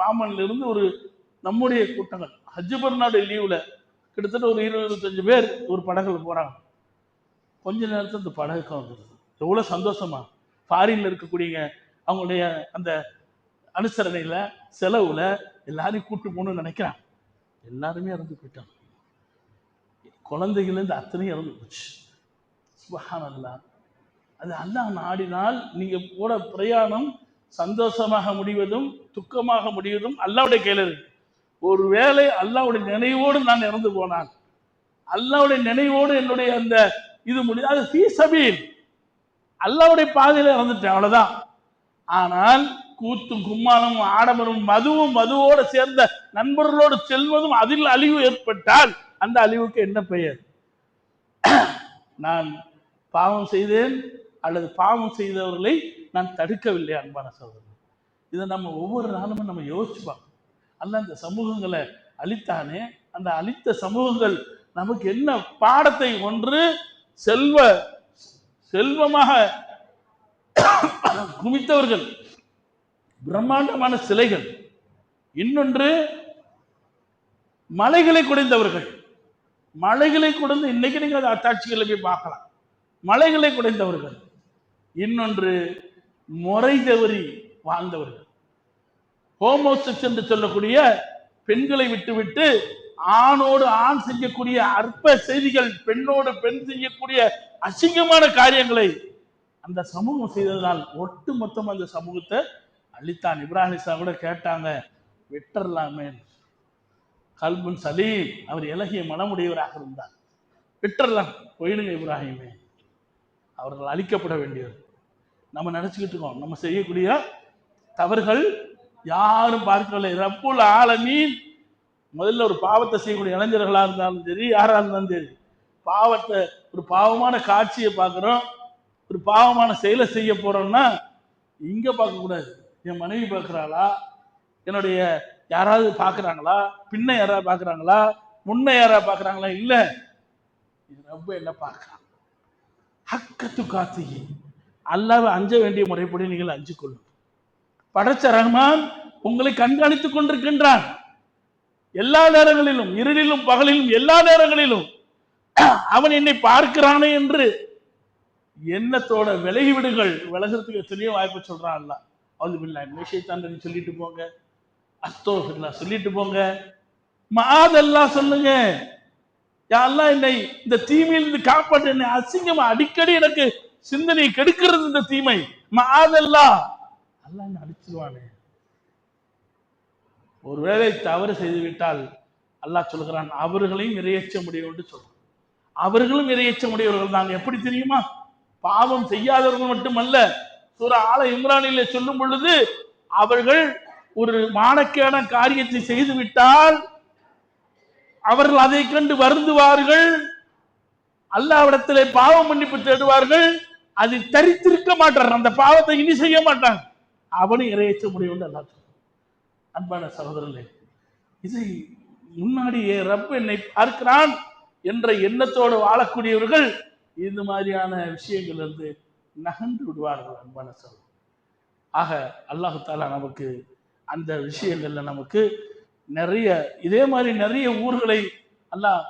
பாம்பன்ல இருந்து ஒரு நம்முடைய கூட்டங்கள் ஹஜ் பெருநாடு லீவுல கிட்டத்தட்ட ஒரு 20-25 பேர் ஒரு படகுல போறாங்க. கொஞ்ச நேரத்தில் இந்த படகுக்கு வந்துடுது. எவ்வளவு சந்தோஷமா! ஃபாரின்ல இருக்கக்கூடிய அவங்களுடைய அந்த அனுசரணையில, செலவுல எல்லாரையும் கூட்டு போகணும்னு நினைக்கிறாங்க. எல்லாருமே இறந்து போயிட்டாங்க. குழந்தைகள் இருந்து அத்தனையும் இறந்து போச்சு. சுப்ஹானல்லாஹ். அது அல்லாஹ் நாடினால் நீங்க போட பிரயாணம் சந்தோஷமாக முடிவதும் துக்கமாக முடிவதும் அல்லாஹ்வுடைய கையில இருக்கு. ஒருவேளை அல்லாஹ்வுடைய நினைவோடு நான் இறந்து போனான், அல்லாஹ்வுடைய நினைவோடு என்னுடைய அந்த இது முடியாது, அது ஃபீ சபீல், அல்லாஹ்வுடைய பாதையில இறந்துட்டேன், அவ்வளவுதான். ஆனால் கூத்தும் கும்மாளமும் ஆடம்பரம் மதுவோடு சேர்ந்த நண்பர்களோடு செல்வதும் அதில் அழிவு ஏற்பட்டால் அந்த அழிவுக்கு என்ன பெயர்? நான் பாவம் செய்தேன் அல்லது பாவம் செய்தவர்களை நான் தடுக்கவில்லை. அன்பான சகோதரர், இதை நம்ம ஒவ்வொரு நாளும் நம்ம யோசிச்சுப்பாங்க. அல்ல அந்த சமூகங்களை அழித்தானே, அந்த அழித்த சமூகங்கள் நமக்கு என்ன பாடத்தை, ஒன்று செல்வமாக குமித்தவர்கள், பிரம்மாண்டமான சிலைகள், இன்னொன்று மலைகளை குடைந்தவர்கள். மலைகளை குடைந்து இன்னைக்கு நீங்க அதை அத்தாட்சிகளை போய் பார்க்கலாம், மலைகளை குடைந்தவர்கள். இன்னொன்று முறை தவறி வாழ்ந்தவர்கள், ஹோமோசெக்ஸ் என்று சொல்லக்கூடிய பெண்களை விட்டுவிட்டு ஆணோடு ஆண் செய்யக்கூடிய அற்ப செய்திகள், பெண்ணோடு பெண் செய்யக்கூடிய அசிங்கமான காரியங்களை அந்த சமூகம் செய்ததால் ஒட்டு மொத்தம் அந்த சமூகத்தை அழித்தான். இப்ராஹிம் கூட கேட்டாங்க, வெட்டர்லாமே, கல்புன் சலீம், அவர் இலகிய மனமுடையவராக இருந்தார், வெட்டர்லாம், போயிடுங்க இப்ராஹிமே, அவர்கள் அழிக்கப்பட வேண்டியவர். நம்ம நினைச்சுக்கிட்டு இருக்கோம் நம்ம செய்யக்கூடிய தவறுகள் யாரும் பார்க்கவில்லை. ரப்புல் ஆலமீன் முதல்ல ஒரு பாவத்தை செய்யக்கூடிய இளைஞர்களா இருந்தாலும் சரி, யாரா இருந்தாலும் சரி, பாவத்தை, ஒரு பாவமான காட்சியை பார்க்கிறோம், ஒரு பாவமான செயலை செய்ய போறோம்னா இங்க பார்க்க கூடாது. என் மனைவி பார்க்கிறாளா, என்னுடைய யாராவது பார்க்கறாங்களா, பின்ன யாராவது பார்க்கறாங்களா, முன்ன யாராவது பார்க்கறாங்களா, இல்ல, இது ரொம்ப என்ன பார்க்கிறான். ஹக்கத்து காத்தி, அல்லாஹ்வை அஞ்ச வேண்டிய முறைப்படி நீங்கள் அஞ்சு கொள்ளும். படைச்ச ரஹ்மான் உங்களை கண்காணித்துக் கொண்டிருக்கின்றான். எல்லா நேரங்களிலும், இருளிலும் பகலிலும், எல்லா நேரங்களிலும் அவன் என்னை பார்க்கிறானே என்று எண்ணத்தோட விலகிவிடுங்கள். விலகிறதுக்கு எத்தனையோ வாய்ப்பு சொல்றான் அல்ல. அது சொல்லிட்டு போங்க, அஸ்தோஃபிருல்லா சொல்லிட்டு போங்க, மாதெல்லாம் சொல்லுங்க. யாரெல்லாம் என்னை இந்த தீமையிலிருந்து காப்பாற்ற, என்னை அசிங்கமா அடிக்கடி எனக்கு சிந்தனை கெடுக்கிறது இந்த தீமை, மாதெல்லாம் அல்லாஹ் என்ன அடிச்சிருவானே. ஒருவேளை தவறு செய்துவிட்டால் அல்லாஹ் சொல்கிறான், அவர்களையும் இரையேற்ற முடியும் என்று சொல்றான். அவர்களும் இரையேற்ற முடியவர்கள் தாங்க. எப்படி தெரியுமா? பாவம் செய்யாதவர்கள் மட்டுமல்ல, சூரா ஆல இம்ரானிலே சொல்லும் பொழுது, அவர்கள் ஒரு மானக்கேடான காரியத்தை செய்து விட்டால் அவர்கள் அதை கண்டு வருந்துவார்கள், அல்லாஹ்விடத்திலே பாவ மன்னிப்பு தேடுவார்கள், அதை தரித்திருக்க மாட்டார், அந்த பாவத்தை இனி செய்ய மாட்டாங்க, அவனை இரையேற்ற முடியும் என்று அல்லாஹ் சொல்றான். அன்பான சகோதரர்களே, இதை முன்னாடியே ரப் என்னை பார்க்கிறான் என்ற எண்ணத்தோடு வாழக்கூடியவர்கள் இந்த மாதிரியான விஷயங்கள் இருந்து நகர்ந்து விடுவார்கள். அன்பான சகோதரர், ஆக அல்லாஹ் தஆலா நமக்கு அந்த விஷயங்கள்ல நமக்கு நிறைய இதே மாதிரி நிறைய ஊர்களை அல்லாஹ்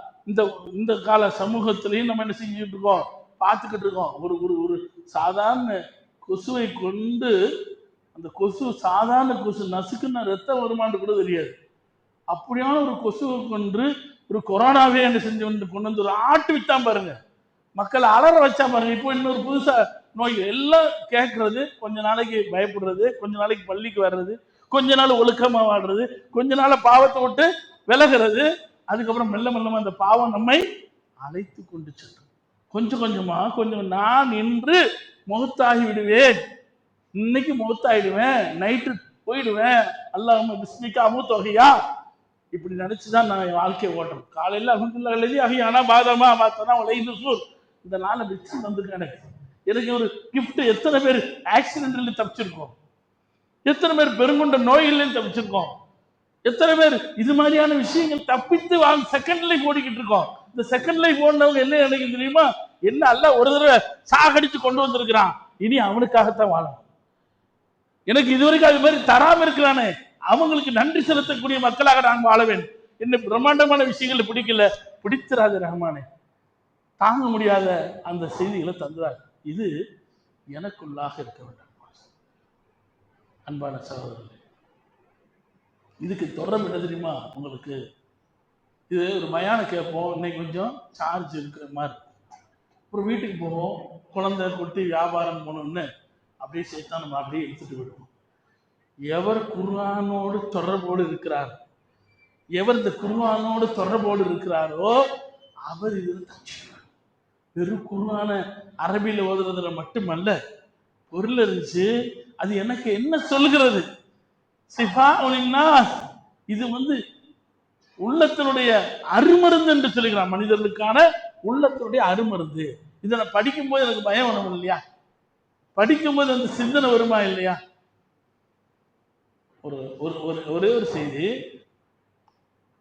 இந்த கால சமூகத்திலையும் நம்ம என்ன செஞ்சுட்டு இருக்கோம், பார்த்துக்கிட்டு இருக்கோம். ஒரு ஒரு ஒரு சாதாரண கொசுவை கொண்டு, அந்த கொசு சாதாரண கொசு நசுக்குன்னா ரத்தம் வருமானு கூட தெரியாது, அப்படியான ஒரு கொசுவை கொண்டு ஒரு கொரோனாவே என்ன செஞ்சு கொண்டு வந்து ஒரு ஆட்டு விட்டான் பாருங்க, மக்களை அலற வச்சா பாருங்க. இப்போ இன்னொரு புதுசா நோய் எல்லாம் கேட்கறது, கொஞ்ச நாளைக்கு பயப்படுறது, கொஞ்ச நாளைக்கு பள்ளிக்கு வர்றது, கொஞ்ச நாள் ஒழுக்கமா வாடுறது, கொஞ்ச நாள் பாவத்தை விட்டு விலகிறது, அதுக்கப்புறம் மெல்ல மெல்லமா அந்த பாவம் நம்மை அழைத்து கொண்டு செல்லும். கொஞ்சம் கொஞ்சமா கொஞ்சம் நான் இன்று முகத்தாகி விடுவேன், இன்னைக்கு முகத்தாயிடுவேன், நைட்டு போயிடுவேன், அல்லாஹ்வும்ம பிஸ்மிகா அமூத்தொகையா, இப்படி நினைச்சுதான் நான் என் வாழ்க்கையை ஓட்டுறேன். காலையில் அல்ஹம்துலில்லாஹ் அல்லதி அஹ்யானா பாதமா அமாத்தனா வலைஹி நுஷூர், இந்த நாளை வச்சு வந்திருக்கேன். எனக்கு ஒரு கிஃப்ட். எத்தனை பேர் ஆக்சிடென்ட்ல தப்பிச்சிருக்கோம், எத்தனை பேர் பெருங்கொண்ட நோயிலையும் தப்பிச்சிருக்கோம், எத்தனை பேர் இது மாதிரியான விஷயங்கள் தப்பித்து செகண்ட் லைஃப் ஓடிக்கிட்டு இருக்கோம். இந்த செகண்ட் லைஃப் ஓடினவங்க என்ன நினைக்க தெரியுமா, என்ன அல்லாஹ் ஒரு தடவை சாகடிச்சு கொண்டு வந்திருக்கிறான், இனி அவனுக்காகத்தான் வாழும். எனக்கு இதுவரைக்கும் அது மாதிரி தராம இருக்கிறானே, அவங்களுக்கு நன்றி செலுத்தக்கூடிய மக்களாக நான் வாழ வேண்டும். என்ன பிரம்மாண்டமான விஷயங்கள் பிடிக்கல, பிடித்திராது ரஹ்மானே, தாங்க முடியாத அந்த செய்திகளை தந்தார். இது எனக்குள்ளாக இருக்க வேண்டும். அன்பான சகோதரர்களே, இதுக்கு தொடர்பு என்ன தெரியுமா உங்களுக்கு? இது ஒரு மயான கேட்போம், இன்னைக்கு கொஞ்சம் சார்ஜ் இருக்கிற மாதிரி, ஒரு வீட்டுக்கு போவோம், குழந்தை குட்டி வியாபாரம் போகணும்னு அப்படியே சேர்த்தா நம்ம அப்படியே எடுத்துட்டு விடுவோம். எவர் குர்ஆனோடு தொடர்போடு இருக்கிறார், எவர் இந்த குர்ஆனோடு தொடர்போடு இருக்கிறாரோ அவர் இதில் தப்பிச்சுக்கிறார். வெறும் குர்ஆன அரபியில் ஓதுறதுல மட்டுமல்ல, பொருள் இருந்துச்சு, அது எனக்கு என்ன சொல்கிறது, இது உள்ளத்தினுடைய அருமருந்து என்று சொல்லுகிறான். மனிதர்களுக்கான உள்ளத்தினுடைய அருமருந்து. இதை நான் படிக்கும்போது எனக்கு பயம் வரும் இல்லையா, படிக்கும்போது அந்த சிந்தனை வருமா இல்லையா? ஒரே ஒரு செய்தி,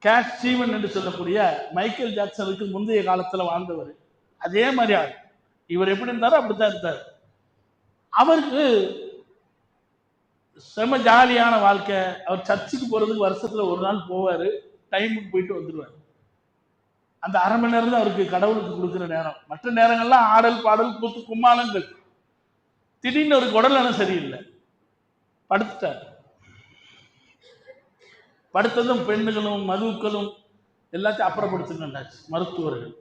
கேட் ஸ்டீவன் என்று சொல்லக்கூடிய மைக்கேல் ஜாக்சனுக்கு முந்தைய காலத்துல வாழ்ந்தவர், அதே மாதிரி ஆள். இவர் எப்படி இருந்தாரோ அப்படித்தான் இருந்தார். அவருக்கு செம ஜாலியான வாழ்க்கை. அவர் சர்ச்சுக்கு போறதுக்கு வருஷத்துல ஒரு நாள் போவாரு, டைமுக்கு போயிட்டு வந்துடுவார். அந்த அரை மணி நேரம் தான் அவருக்கு கடவுளுக்கு கொடுக்குற நேரம். மற்ற நேரங்கள்லாம் ஆடல் பாடல் கூத்து கும்மாளங்கள். திடீர்னு ஒரு உடல்நலம் சரியில்லை, படுத்துட்டார். படுத்ததும் பெண்ணுகளும் மதுக்களும் எல்லாத்தையும் அப்புறப்படுத்துங்கன்னாச்சு மருத்துவர்கள்.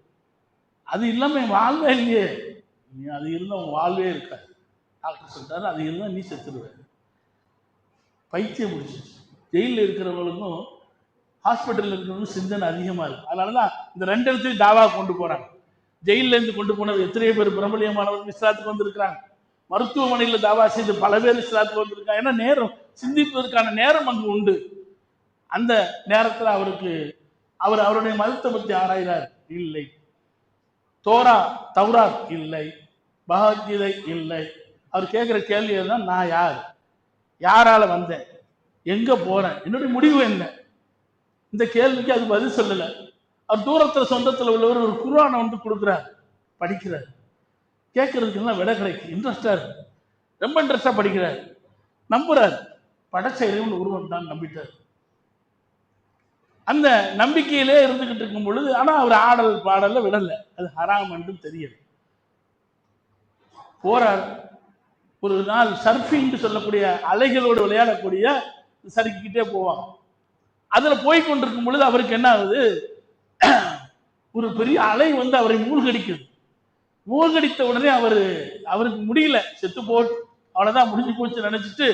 அது இல்லாம வாழ்வே இல்லையே, நீ அது இருந்தா உன் வாழ்வே இருக்காது. டாக்டர் சொல்லிட்டாரு, அது இருந்தா நீ செத்துடுவேன். பைத்தியம் முடிச்சிச்சு. ஜெயிலில் இருக்கிறவங்களுக்கும் ஹாஸ்பிட்டலில் இருக்கிறவங்களுக்கும் சிந்தனை அதிகமாக இருக்கும். அதனாலதான் இந்த ரெண்டு இடத்துலையும் தாவா கொண்டு போறாங்க. ஜெயில இருந்து கொண்டு போனது எத்தனையோ பேர் பிரபலியமானவர்கள் இஸ்லாத்துக்கு வந்திருக்கிறாங்க. மருத்துவமனையில் தாவா செய்து பல பேர் இஸ்லாத்துக்கு வந்திருக்காங்க. ஏன்னா நேரம், சிந்திப்பதற்கான நேரம் அங்கு உண்டு. அந்த நேரத்தில் அவருடைய மதத்தை பற்றி ஆராய்கிறார். இல்லை, தௌராத் இல்லை, பகவத்கீதை இல்லை. அவர் கேட்கிற கேள்வி தான், நான் யார், யாரால வந்தேன், எங்க போறேன், என்னுடைய முடிவு என்ன? இந்த கேள்விக்கு அது பதில் சொல்லல. அவர் தூரத்துல சொந்தத்துல உள்ளவர் ஒரு குர்ஆனை கொடுக்குறார், படிக்கிறார். கேட்கறதுக்கு எல்லாம் விட கிடைக்கும். இன்ட்ரெஸ்டா இருக்கு, ரொம்ப இன்ட்ரெஸ்டா படிக்கிறார், நம்புறாரு. படைச்ச இறைவன் ஒருவன் தான் நம்பிட்டார். அந்த நம்பிக்கையிலே இருந்துகிட்டு இருக்கும் பொழுது, ஆனா அவர் ஆடல் பாடல விடல, அது ஹராம் என்று தெரியல. போறார். ஒரு நாள் சர்ஃபிங் சொல்லக்கூடிய அலைகளோடு விளையாடக்கூடிய சறுக்கிக்கிட்டே போவாங்க. அதுல போய் கொண்டிருக்கும் பொழுது அவருக்கு என்ன ஆகுது, ஒரு பெரிய அலை வந்து அவரை மூழ்கடிக்குது. மூழ்கடித்த உடனே அவருக்கு முடியல, செத்து போட்டு அவ்வளவுதான் முடிஞ்சு போச்சு நினைச்சிட்டு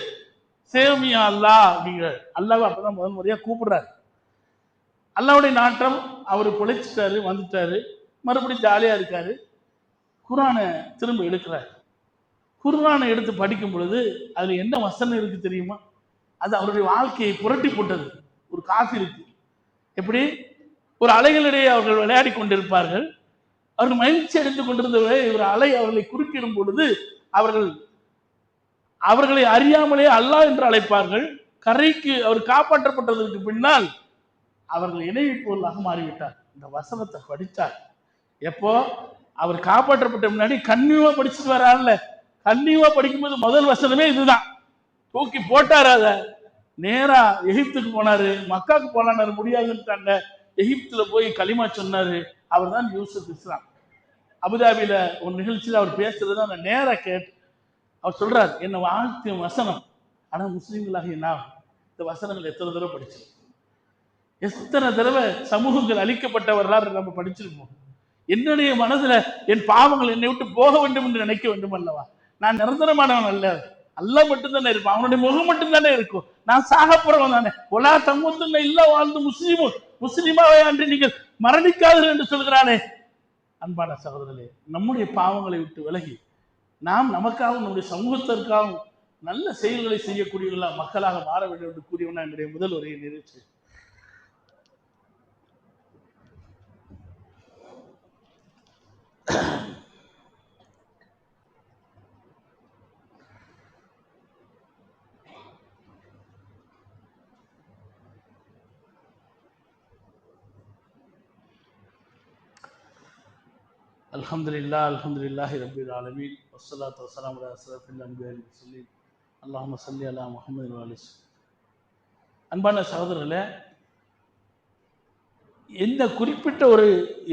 சேமியா அல்லா அப்படிங்கிற அல்லாவை அப்பதான் முதல் முறையா கூப்பிடுறாரு. அல்லாவுடைய நாட்டம், அவர் பொழைச்சிட்டாரு, வந்துட்டாரு, மறுபடியும் ஜாலியா இருக்காரு. குர்ஆனை திரும்ப எடுக்கிறார். குர்ஆனை எடுத்து படிக்கும் பொழுது அதுல என்ன வசனம் இருக்கு தெரியுமா? அது அவருடைய வாழ்க்கையை புரட்டி போட்டது. ஒரு காஃபிருக்கு எப்படி ஒரு அலைகளிடையே அவர்கள் விளையாடி கொண்டிருப்பார்கள். அவர்கள் மகிழ்ச்சி அடைந்து கொண்டிருந்தவரை ஒரு அலை அவர்களை குறுக்கிடும் பொழுது அவர்களை அறியாமலே அல்லாஹ் என்று அழைப்பார்கள். கரைக்கு அவர் காப்பாற்றப்பட்டதற்கு பின்னால் அவர்கள் இணைவி பொருளாக மாறிவிட்டார். இந்த வசனத்தை படித்தார். எப்போ அவர் காப்பாற்றப்பட்ட முன்னாடி கண்ணியமா படிச்சுட்டு வராருல்ல, கண்ணியமா படிக்கும்போது முதல் வசனமே இதுதான். தூக்கி போட்டார். அத நேரா எகிப்துக்கு போனாரு. மக்காவுக்கு போனாரு, முடியாதுன்னு எகிப்துல போய் களிமா சொன்னாரு. அவர் தான் யூசுப் இஸ்லாம். அபுதாபியில ஒரு நிகழ்ச்சியில் அவர் பேசுறதுதான் நான் நேரா கேட்டு அவர் சொல்றாரு, என்ன வாழ்த்து வசனம். ஆனா முஸ்லீம்களாக என்ன இந்த வசனங்கள் எத்தனை தடவை படிச்சு, எத்தனை தடவை சமூகங்கள் அழிக்கப்பட்ட வரலாறு நம்ம படிச்சிருப்போம். என்னுடைய மனதுல என் பாவங்கள் என்னை விட்டு போக வேண்டும் என்று நினைக்க வேண்டும் அல்லவா? நான் நிரந்தரமானவன் அல்ல, அல்ல மட்டும்தானே இருப்பான், அவனுடைய முகம் மட்டும்தானே இருக்கும். நான் சாகப்புறவன் தானே. ஒலா தம்முத்துன்ன இல்ல வாழ்ந்து முஸ்லீமாவே அன்று நீங்கள் மரணிக்காதீர்கள் என்று சொல்கிறானே. அன்பான சகோதரர்களே, நம்முடைய பாவங்களை விட்டு விலகி நாம் நமக்காகவும் நம்முடைய சமூகத்திற்காகவும் நல்ல செயல்களை செய்யக்கூடியவர்களா மக்களாக மாற வேண்டும் என்று கூறியவனா என்னுடைய முதல் உரையை நிறைவேற்று. அல்ஹம்துலில்லாஹி ரப்பில் ஆலமீன் வஸ்ஸலாத்து வஸ்ஸலாமு அலா அஷ்ரஃபில் அன்பியா வல் முர்சலீன் அல்லாஹும்ம ஸல்லி அலா முஹம்மதின் வ அலி. அன்பான சகோதரர்களே, எந்த குறிப்பிட்ட ஒரு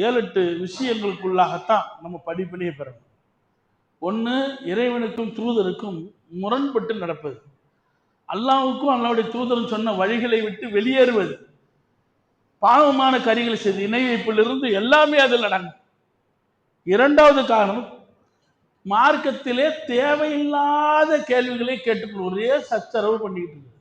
7-8 விஷயங்களுக்குள்ளாகத்தான் நம்ம படிப்பினையே பெறணும். ஒன்று, இறைவனுக்கும் தூதருக்கும் முரண்பட்டு நடப்பது, அல்லாஹ்வுக்கும் அல்லாஹ்வுடைய தூதரும் சொன்ன வழிகளை விட்டு வெளியேறுவது, பாவமான காரியங்களை செய்து இணை வைப்பிலிருந்து எல்லாமே அதில் அடங்கும். இரண்டாவது காரணம், மார்க்கத்திலே தேவையில்லாத கேள்விகளை கேட்டுக்கொள்ள ஒரே சச்சரவு பண்ணிக்கிட்டு இருக்கு.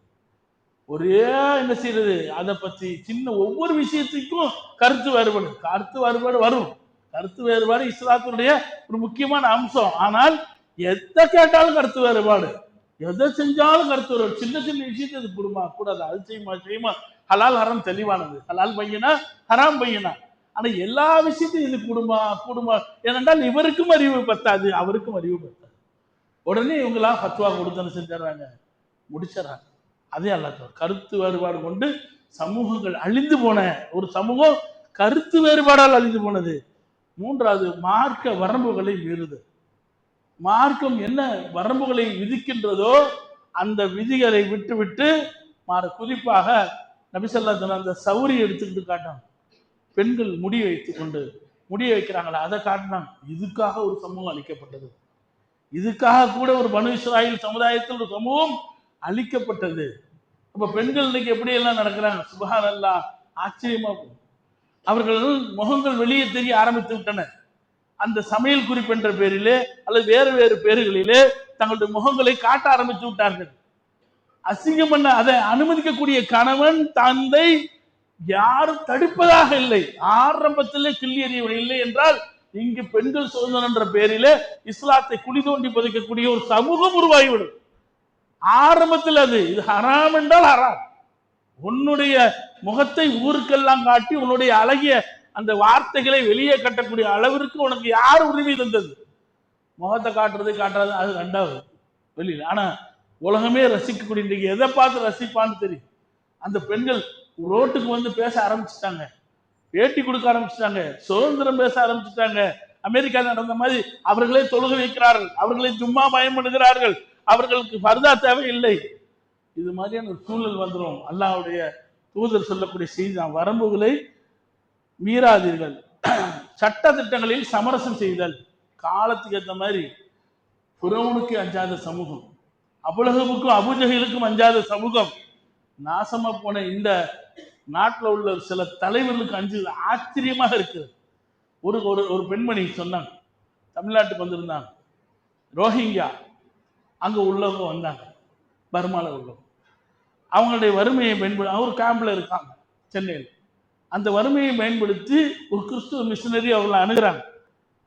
ஒரே என்ன செய்யறது, அதை பத்தி சின்ன ஒவ்வொரு விஷயத்துக்கும் கருத்து வேறுபாடு வரும். கருத்து வேறுபாடு இஸ்லாத்தினுடைய ஒரு முக்கியமான அம்சம். ஆனால் எதை கேட்டாலும் கருத்து வேறுபாடு, எதை செஞ்சாலும் கருத்து வேறுபாடு. சின்ன சின்ன விஷயத்தை இது கூடுமா கூடாது, அது செய்யுமா, ஹலால் ஹராம் தெளிவானது, ஹலால் பையனா ஹராம் பையனா. ஆனா எல்லா விஷயத்தையும் இது கூடுமா ஏனென்றால் இவருக்கும் அறிவு பத்தாது, அவருக்கும் அறிவு பத்தாது. உடனே இவங்களா ஃபத்வா கொடுத்தன செஞ்சாங்க, முடிச்சிடறாங்க. அதே அல்லாஹ் கருத்து வேறுபாடு கொண்டு சமூகங்கள் அழிந்து போன ஒரு சமூகம் கருத்து வேறுபாடால் அழிந்து போனது. மூன்றாவது, மார்க்க வரம்புகளை மீறுது. மார்க்கம் என்ன வரம்புகளை விதிக்கின்றதோ அந்த விதிகளை விட்டு குறிப்பாக நபி ஸல்லல்லாஹு அலைஹி வஸல்லம் அந்த சௌரி எடுத்துக்கிட்டு காட்டாங்க. பெண்கள் முடிய வைக்கிறாங்களா, அதை காட்டினாங்க. இதுக்காக ஒரு சமூகம் அழிக்கப்பட்டது. இதுக்காக கூட ஒரு பனு இஸ்ராயீல் சமுதாயத்தில் ஒரு சமூகம் அழிக்கப்பட்டது. அப்ப பெண்கள் இன்னைக்கு எப்படி எல்லாம் நடக்கிறாங்க, சுப்ஹானல்லாஹ், ஆச்சரியமா போகும். அவர்கள் முகங்கள் வெளியே தெரிய ஆரம்பித்து விட்டன. அந்த சமையல் குறிப்பென்ற பேரிலே அல்லது வேறு பேர்களிலே தங்களுடைய முகங்களை காட்ட ஆரம்பித்து விட்டார்கள். அசிங்கம் பண்ண அதை அனுமதிக்கக்கூடிய கணவன் தந்தை யாரும் தடுப்பதாக இல்லை. ஆரம்பத்திலே கிள்ளி எறியவன் இல்லை என்றால் இங்கு பெண்கள் சுதந்திரம் என்ற பேரிலே இஸ்லாத்தை குழி தோண்டி புதைக்கக்கூடிய ஒரு சமூகம் உருவாகிவிடும். ஆரம்பத்தில் அது இது ஹராம் என்றால் ஹராம். உன்னுடைய முகத்தை ஊருக்கெல்லாம் காட்டி உன்னுடைய அழகிய அந்த வார்த்தைகளை வெளியே கட்டக்கூடிய அளவிற்கு உனக்கு யார் உரிமை தந்தது? முகத்தை காட்டுறது அது ரெண்டாவது வெளியில். ஆனா உலகமே ரசிக்கக்கூடிய, இன்றைக்கு எதை பார்த்து ரசிப்பான்னு தெரியும். அந்த பெண்கள் ரோட்டுக்கு வந்து பேச ஆரம்பிச்சுட்டாங்க, பேட்டி கொடுக்க ஆரம்பிச்சுட்டாங்க, சுதந்திரம் பேச ஆரம்பிச்சுட்டாங்க. அமெரிக்கா நடந்த மாதிரி அவர்களே தொழுகை வைக்கிறார்கள், அவர்களே ஜும்மா பயம் பண்ணுகிறார்கள், அவர்களுக்கு ஃபர்தா தேவை இல்லை. இது மாதிரியான ஒரு சூழல் வந்துடும். அல்லாஹ்வுடைய தூதர் சொல்லக்கூடிய செய்தி தான், வரம்புகளை மீறாதீர்கள், சட்ட திட்டங்களில் சமரசம் செய்தல். காலத்துக்கு ஏற்ற மாதிரி புறவனுக்கு அஞ்சாத சமூகம், அபுலகமுக்கும் அபுஜஹலுக்கும் அஞ்சாத சமூகம், நாசமா போன இந்த நாட்டில் உள்ள சில தலைவர்களுக்கு அஞ்சு ஆச்சரியமாக இருக்கிறது. ஒரு ஒரு பெண்மணி சொன்னாங்க, தமிழ்நாட்டுக்கு வந்திருந்தாங்க, ரோஹிங்கியா அங்கே உள்ளவங்க வந்தாங்க, பர்மாவில் உள்ளவங்க. அவங்களுடைய வறுமையை பயன்படுத்தி, அவர் கேம்பில் இருக்காங்க சென்னையில், அந்த வறுமையை பயன்படுத்தி ஒரு கிறிஸ்துவ மிஷினரி அவங்களை அணுகிறாங்க.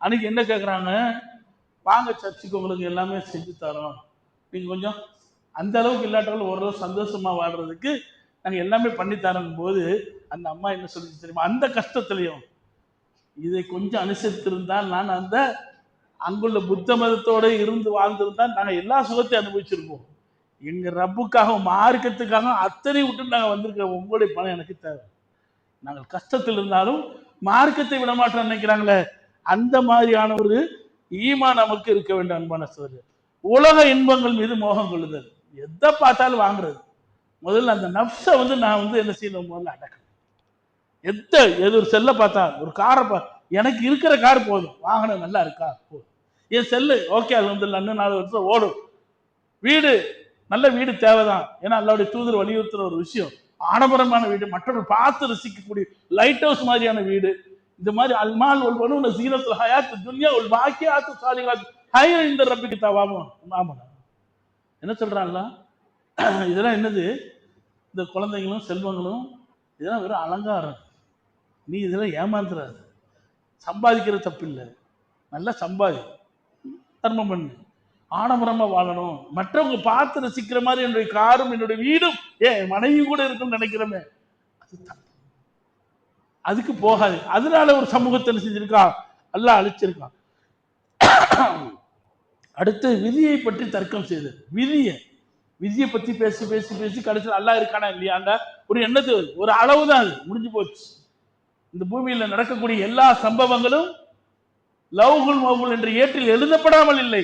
அன்னைக்கு என்ன கேட்குறாங்க, வாங்க சர்ச்சுக்கு உங்களுக்கு எல்லாமே செஞ்சு தரோம், நீங்கள் கொஞ்சம் அந்த அளவுக்கு இல்லாட்டாலும் ஓரளவு சந்தோஷமாக வாழ்றதுக்கு நாங்கள் எல்லாமே பண்ணித்தரோம் போது, அந்த அம்மா என்ன சொல்லிச்சு தெரியுமா, அந்த கஷ்டத்துலையும் இதை கொஞ்சம் அனுசரித்திருந்தால், நான் அந்த அங்குள்ள புத்த மதத்தோடு இருந்து வாழ்ந்திருந்தால் நாங்கள் எல்லா சுகத்தையும் அனுபவிச்சிருப்போம். எங்கள் ரப்புக்காக மார்க்கத்துக்காக அத்தனை விட்டு நாங்கள் வந்திருக்கோம், உங்களுடைய பணம் எனக்கு தேவை. நாங்கள் கஷ்டத்தில் இருந்தாலும் மார்க்கத்தை விட மாட்டோம் நினைக்கிறாங்களே, அந்த மாதிரியான ஒரு ஈமா நமக்கு இருக்க வேண்டும். அன்பான சோதரர், உலக இன்பங்கள் மீது மோகம் கொள்ளுதல், எதை பார்த்தாலும் வாங்குறது. முதல்ல அந்த நப்சை நான் என்ன செய்யணும், முதல்ல அடக்கணும். எது ஒரு செல்லை பார்த்தா, ஒரு காரை எனக்கு இருக்கிற கார் போதும், வாகனம் நல்லா இருக்கா போதும், என் செல்லு ஓகே, அது வந்து 4 வருஷம் ஓடும். வீடு நல்ல வீடு தேவைதான், ஏன்னா அல்லாஹ்வுடைய தூதர் வலியுறுத்துற ஒரு விஷயம், ஆடம்பரமான வீடு, மற்றவர்கள் பார்த்து ரசிக்கக்கூடிய லைட் ஹவுஸ் மாதிரியான வீடு, இந்த மாதிரி அல்மால் ஒல்வனும் சீரத்துல் ஹயாத் துன்யா ஒல் பாக்கியாத்து சாலிஹாத் ஹைர் இந்த ரப்பிக்கு தவாமும். என்ன சொல்றான்ல, இதெல்லாம் என்னது, இந்த குழந்தைங்களும் செல்வங்களும் இதெல்லாம் வெறும் அலங்காரம், நீ இதெல்லாம் ஏமாந்துறாது, சம்பாதிக்கிற தப்பு இல்லை, நல்லா சம்பாதி, தர்மம் பண்ணு, ஆடம்பரமா வாழணும், மற்றவங்க பார்த்து ரசிக்கிற மாதிரி என்னுடைய காரும் என்னுடைய வீடும் என் மனைவி கூட இருக்குன்னு நினைக்கிறோமே, அது தப்பு, அதுக்கு போகாது. அதனால ஒரு சமூகத்தை செஞ்சிருக்கான், அல்லாஹ் அழிச்சிருக்கான். அடுத்து விதியை பற்றி தர்க்கம் செய்தது. விதியை பத்தி பேசி பேசி பேசி கடைசியில் அல்லாஹ் இருக்கானா இல்லையாங்க ஒரு எண்ணத்து, ஒரு அளவு தான், அது முடிஞ்சு போச்சு. இந்த பூமியில நடக்கக்கூடிய எல்லா சம்பவங்களும் லவ்ஹுல் மஹ்ஃபூல் என்ற ஏட்டில் எழுதப்படாமல் இல்லை.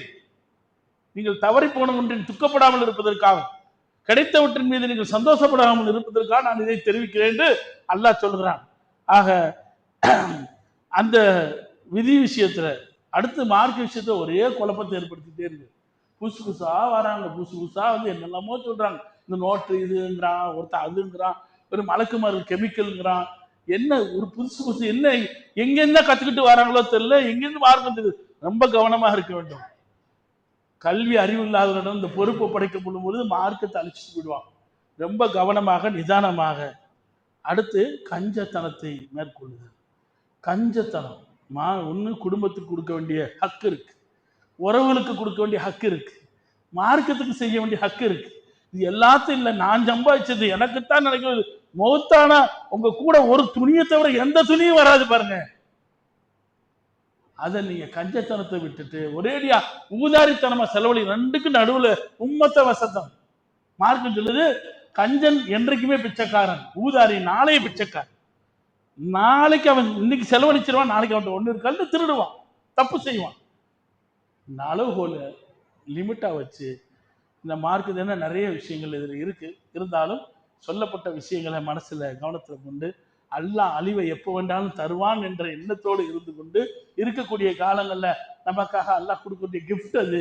நீங்கள் தவறி போன ஒன்றின் துக்கப்படாமல் இருப்பதற்காக, கிடைத்தவற்றின் மீது நீங்கள் சந்தோஷப்படாமல் இருப்பதற்காக நான் இதை தெரிவிக்கிறேன் என்று அல்லாஹ் சொல்கிறான். ஆக அந்த விதி விஷயத்துல, அடுத்து மார்க்க விஷயத்துல ஒரே குழப்பத்தை ஏற்படுத்திட்டே இருக்கு. புதுசு புதுசா வராங்க, புதுசு புதுசா என்னெல்லாமோ சொல்றாங்க, இந்த நோட்டு இதுங்கிறான், ஒருத்தர் அதுங்கிறான், ஒரு மலக்குமாறு கெமிக்கல்ங்கிறான், என்ன ஒரு புதுசு புதுசு, என்ன எங்கெந்த கத்துக்கிட்டு வராங்களோ தெரியல, எங்கிருந்து மார்க்கம் தெரியுது. ரொம்ப கவனமாக இருக்க வேண்டும். கல்வி அறிவு இல்லாதவரிடம் இந்த பொறுப்பை படைக்கப்படும் பொழுது மார்க்கத்தை அழிச்சிட்டு போயிடுவான். ரொம்ப கவனமாக நிதானமாக. அடுத்து கஞ்சத்தனத்தை மேற்கொள்ளுதல். கஞ்சத்தனம் ஒன்று குடும்பத்துக்கு கொடுக்க வேண்டிய ஹக்கு இருக்கு, உறவுகளுக்கு கொடுக்க வேண்டிய ஹக்கு இருக்கு, மார்க்கத்துக்கு செய்ய வேண்டிய ஹக்கு இருக்கு. இது எல்லாத்தையும் இல்லை, நான் சம்பாதிச்சது எனக்குத்தான் நினைக்கிறது. மௌத்தானா உங்க கூட ஒரு துணியை தவிர எந்த துணியும் வராது பாருங்க. அதை நீங்க கஞ்சத்தனத்தை விட்டுட்டு ஒரேடியா ஊதாரித்தனமா செலவழி, ரெண்டுக்கு நடுவுல உம்மத்த வசத்தம். மார்க்கம் சொல்லுது, கஞ்சன் என்றைக்குமே பிச்சைக்காரன், ஊதாரி நாளைய பிச்சைக்காரன். நாளைக்கு அவன் இன்னைக்கு செலவழிச்சிருவான், நாளைக்கு அவன் ஒண்ணு இருக்கான்னு திருடுவான், தப்பு செய்வான். இந்த அளவுகோல லிமிட்டா வச்சு இந்த மார்க்கு தானே நிறைய விஷயங்கள் இதில் இருக்கு. இருந்தாலும் சொல்லப்பட்ட விஷயங்களை மனசுல கவனத்துல கொண்டு அல்லாஹ் அழிவை எப்போ வேண்டாலும் தருவான் என்ற எண்ணத்தோடு இருந்து கொண்டு இருக்கக்கூடிய காலங்கள்ல நமக்காக அல்லாஹ் கொடுக்கக்கூடிய கிஃப்ட் அது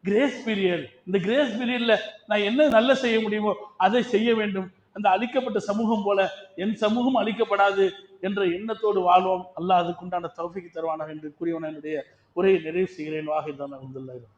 கிரேஸ் பீரியட். இந்த கிரேஸ் பீரியட்ல நான் என்ன நல்ல செய்ய முடியுமோ அதை செய்ய வேண்டும். அந்த அழிக்கப்பட்ட சமூகம் போல என் சமூகம் அழிக்கப்படாது என்ற எண்ணத்தோடு வாழ்வோம். அல்லாஹ் அதுக்குண்டான தௌஃபீக் தருவானாக என்று கூறியவன் என்னுடைய உரையை நிறைவு செய்கிறேன். வாஹிதான் அல்ஹம்துலில்லாஹ்.